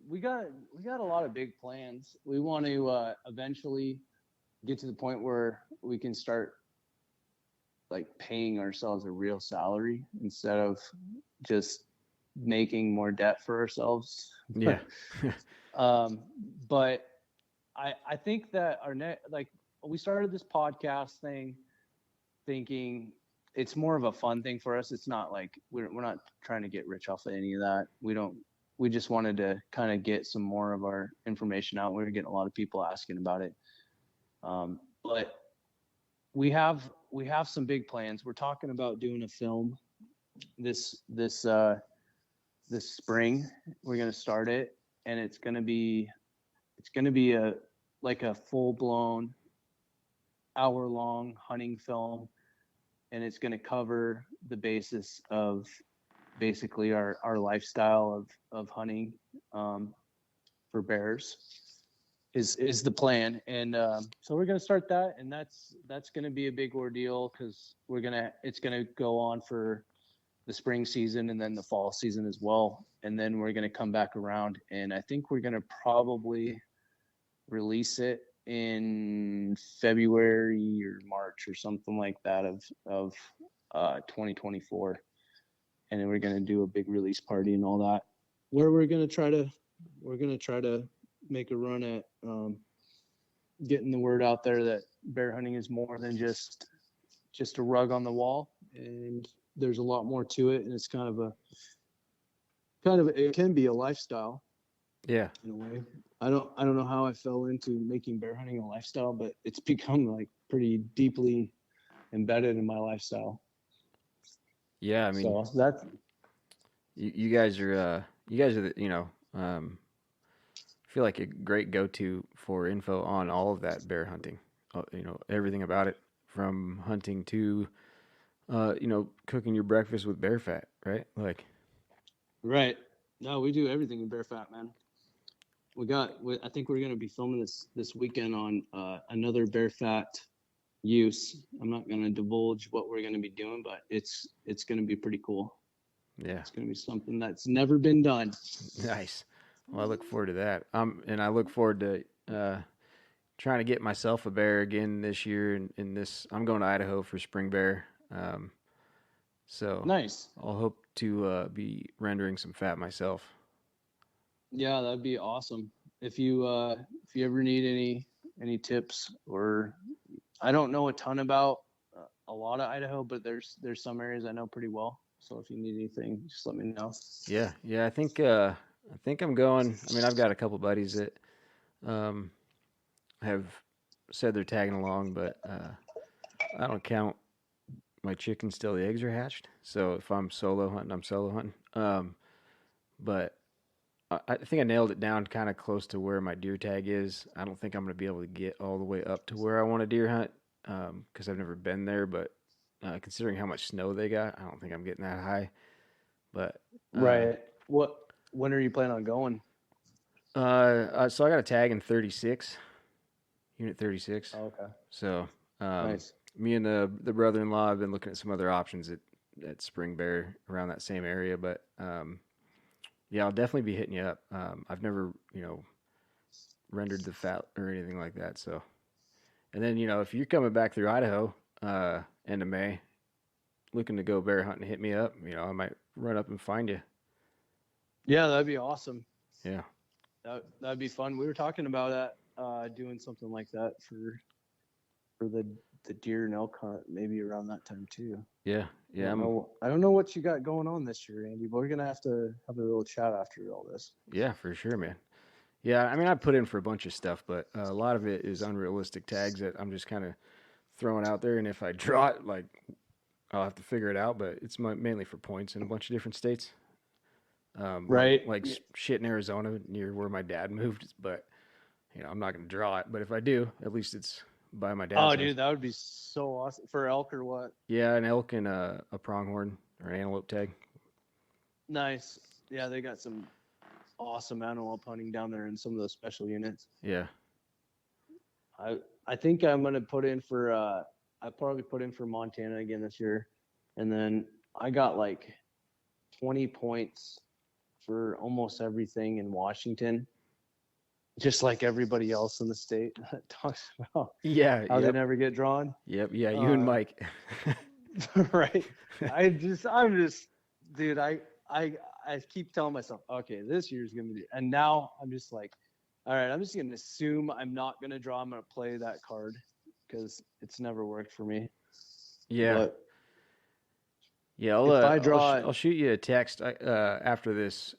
We got a lot of big plans. We want to eventually get to the point where we can start like paying ourselves a real salary instead of just making more debt for ourselves. Yeah. But I think that like we started this podcast thing thinking it's more of a fun thing for us. It's not like we're not trying to get rich off of any of that. We just wanted to kind of get some more of our information out. We were getting a lot of people asking about it. But we have some big plans. We're talking about doing a film this spring. We're going to start it, and it's going to be a full-blown hour-long hunting film, and it's going to cover the basis of basically our lifestyle of hunting for bears is the plan. And so we're going to start that, and that's going to be a big ordeal because it's going to go on for the spring season and then the fall season as well. And then we're going to come back around, and I think we're going to probably release it in February or March or something like that of 2024. And then we're going to do a big release party and all that, where we're going to try to make a run at getting the word out there that bear hunting is more than just a rug on the wall, and there's a lot more to it, and it's it can be a lifestyle. Yeah. In a way. I don't know how I fell into making bear hunting a lifestyle, but it's become like pretty deeply embedded in my lifestyle. Yeah, I mean, so that's you guys are I feel like a great go-to for info on all of that bear hunting. Everything about it, from hunting to cooking your breakfast with bear fat, right? Like, right. No, we do everything in bear fat, man. I think we're going to be filming this weekend on another bear fat use. I'm not going to divulge what we're going to be doing, but it's going to be pretty cool. Yeah, it's going to be something that's never been done. Nice. Well, I look forward to that. And I look forward to trying to get myself a bear again this year. In this, I'm going to Idaho for spring bear. So nice. I'll hope to be rendering some fat myself. Yeah, that'd be awesome. If you ever need any tips, or I don't know a ton about a lot of Idaho, but there's some areas I know pretty well. So if you need anything, just let me know. Yeah. I think I'm going. I mean, I've got a couple buddies that have said they're tagging along, but I don't count my chickens till the eggs are hatched. So if I'm solo hunting, I'm solo hunting. But I think I nailed it down kind of close to where my deer tag is. I don't think I'm going to be able to get all the way up to where I want to deer hunt because I've never been there. But considering how much snow they got, I don't think I'm getting that high. But Right. When are you planning on going? so I got a tag in 36, unit 36. Oh, okay. So Nice. me and the brother-in-law have been looking at some other options at Spring Bear around that same area. But yeah, I'll definitely be hitting you up. I've never, rendered the fat or anything like that. So, and then, if you're coming back through Idaho, end of May, looking to go bear hunting, hit me up. I might run up and find you. Yeah, that'd be awesome. Yeah. That'd be fun. We were talking about that, doing something like that for the deer and elk hunt, maybe around that time too. Yeah. Yeah. I don't know what you got going on this year, Andy, but we're gonna have to have a little chat after all this. Yeah, for sure, man. Yeah, I mean, I put in for a bunch of stuff, but a lot of it is unrealistic tags that I'm just kind of throwing out there. And if I draw it, like, I'll have to figure it out. But it's mainly for points in a bunch of different states. Right. Like shit in Arizona near where my dad moved. But, I'm not going to draw it. But if I do, at least it's by my dad's Oh, house. dude, that would be so awesome. For elk or what? Yeah, an elk and a pronghorn or an antelope tag. Nice. Yeah, they got some awesome antelope hunting down there in some of those special units. Yeah. I think I'm gonna put in for I probably put in for Montana again this year, and then I got like 20 points for almost everything in Washington, just like everybody else in the state that talks about how they never get drawn. Yep. Yeah, you and Mike. Right. I'm just, dude. I keep telling myself, okay, this year's gonna be, and now I'm just like, all right, I'm just gonna assume I'm not gonna draw. I'm gonna play that card because it's never worked for me. Yeah. But yeah, I'll shoot you a text after this.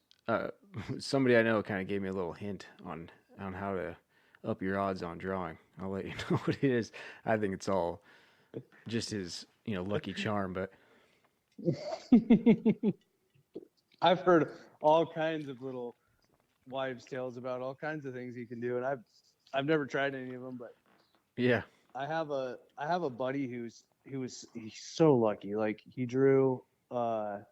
Somebody I know kind of gave me a little hint on how to up your odds on drawing. I'll let you know what it is. I think it's all just his, lucky charm, but I've heard all kinds of little wives' tales about all kinds of things you can do, and I've never tried any of them, but yeah, I have a buddy he's so lucky. Like he drew what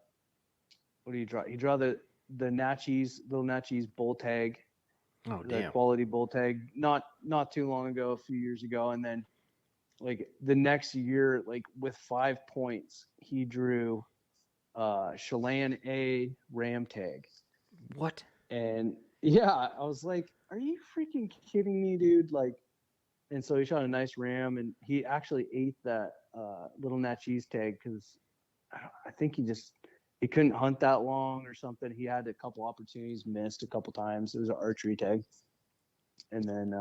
do you draw? He draw the little Natchez bull tag. Oh, the damn. quality bull tag not too long ago, a few years ago, and then like the next year, like with 5 points, he drew Chelan A ram tag. What? And yeah, I was like, are you freaking kidding me, dude? Like, and so he shot a nice ram, and he actually ate that little Natchez tag because I think he couldn't hunt that long or something. He had a couple opportunities, missed a couple times. It was an archery tag, and then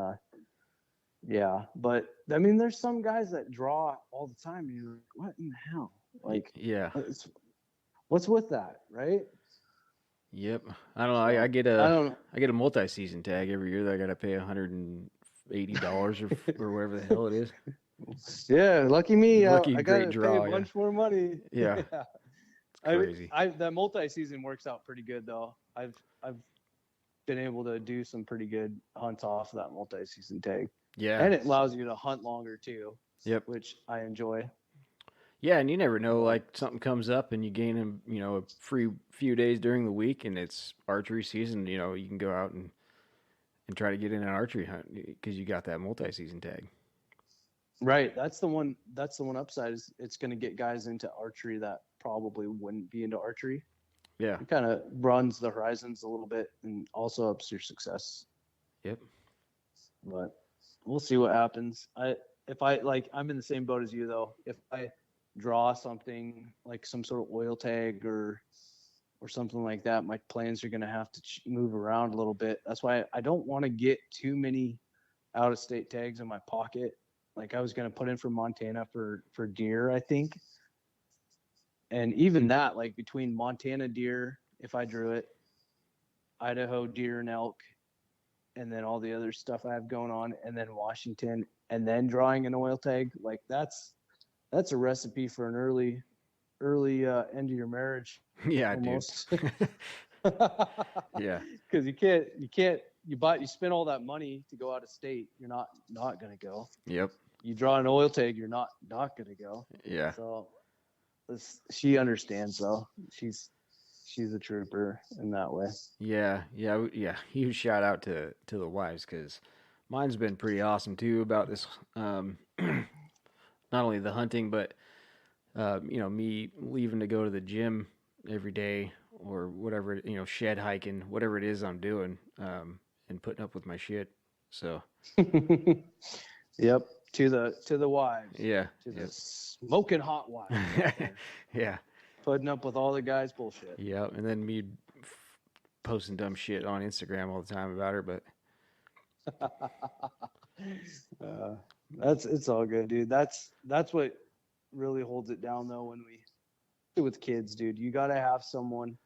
yeah. But I mean, there's some guys that draw all the time, and you're like, what in the hell? Like, yeah, what's with that, right? Yep. I don't know. I get a multi-season tag every year that I got to pay $180 or whatever the hell it is. Yeah, lucky me. I got to pay a bunch more money. Yeah. Crazy. That multi-season works out pretty good though. I've been able to do some pretty good hunts off of that multi-season tag. Yeah. And it allows you to hunt longer too. Yep. Which I enjoy. Yeah, and you never know, like something comes up and you gain a free few days during the week and it's archery season, you can go out and try to get in an archery hunt because you got that multi-season tag. Right. That's the one upside is it's going to get guys into archery that probably wouldn't be into archery. Yeah. It kind of broadens the horizons a little bit and also ups your success. Yep. But we'll see what happens. I'm in the same boat as you though. If I draw something like some sort of oil tag or something like that, my plans are going to have to move around a little bit. That's why I don't want to get too many out of state tags in my pocket. Like I was going to put in for Montana for deer, I think. And even that, like between Montana deer, if I drew it, Idaho deer and elk, and then all the other stuff I have going on, and then Washington, and then drawing an oil tag, like that's a recipe for an early end of your marriage. Yeah, almost. dude. Yeah. Because you spend all that money to go out of state. You're not going to go. Yep. You draw an oil tag. You're not going to go. Yeah. So she understands though. She's a trooper in that way. Yeah. Huge shout out to the wives, because mine's been pretty awesome too about this. Not only the hunting, but me leaving to go to the gym every day or whatever, shed hiking, whatever it is I'm doing, and putting up with my shit. So. Yep. To the wives. Yeah. To the smoking hot wives. Yeah. Putting up with all the guys' bullshit. Yeah. And then me posting dumb shit on Instagram all the time about her, but. It's all good, dude. That's what really holds it down though when we with kids, dude. You got to have someone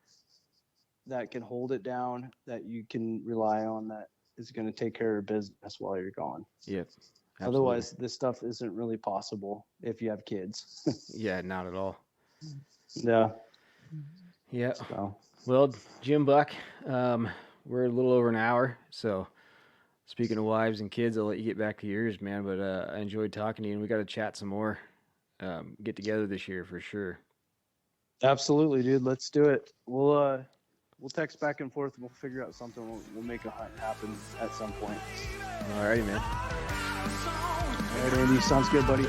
that can hold it down, that you can rely on, that is going to take care of business while you're gone. Yep. Absolutely. Otherwise, this stuff isn't really possible if you have kids. Yeah, not at all. Yeah. Yeah. So. Well, Jim Buck, we're a little over an hour, so speaking of wives and kids, I'll let you get back to yours, man. But I enjoyed talking to you, and we got to chat some more. Get together this year for sure. Absolutely, dude. Let's do it. We'll text back and forth, and we'll figure out something. We'll make a hunt happen at some point. All righty, man. All right, Andy. Sounds good, buddy.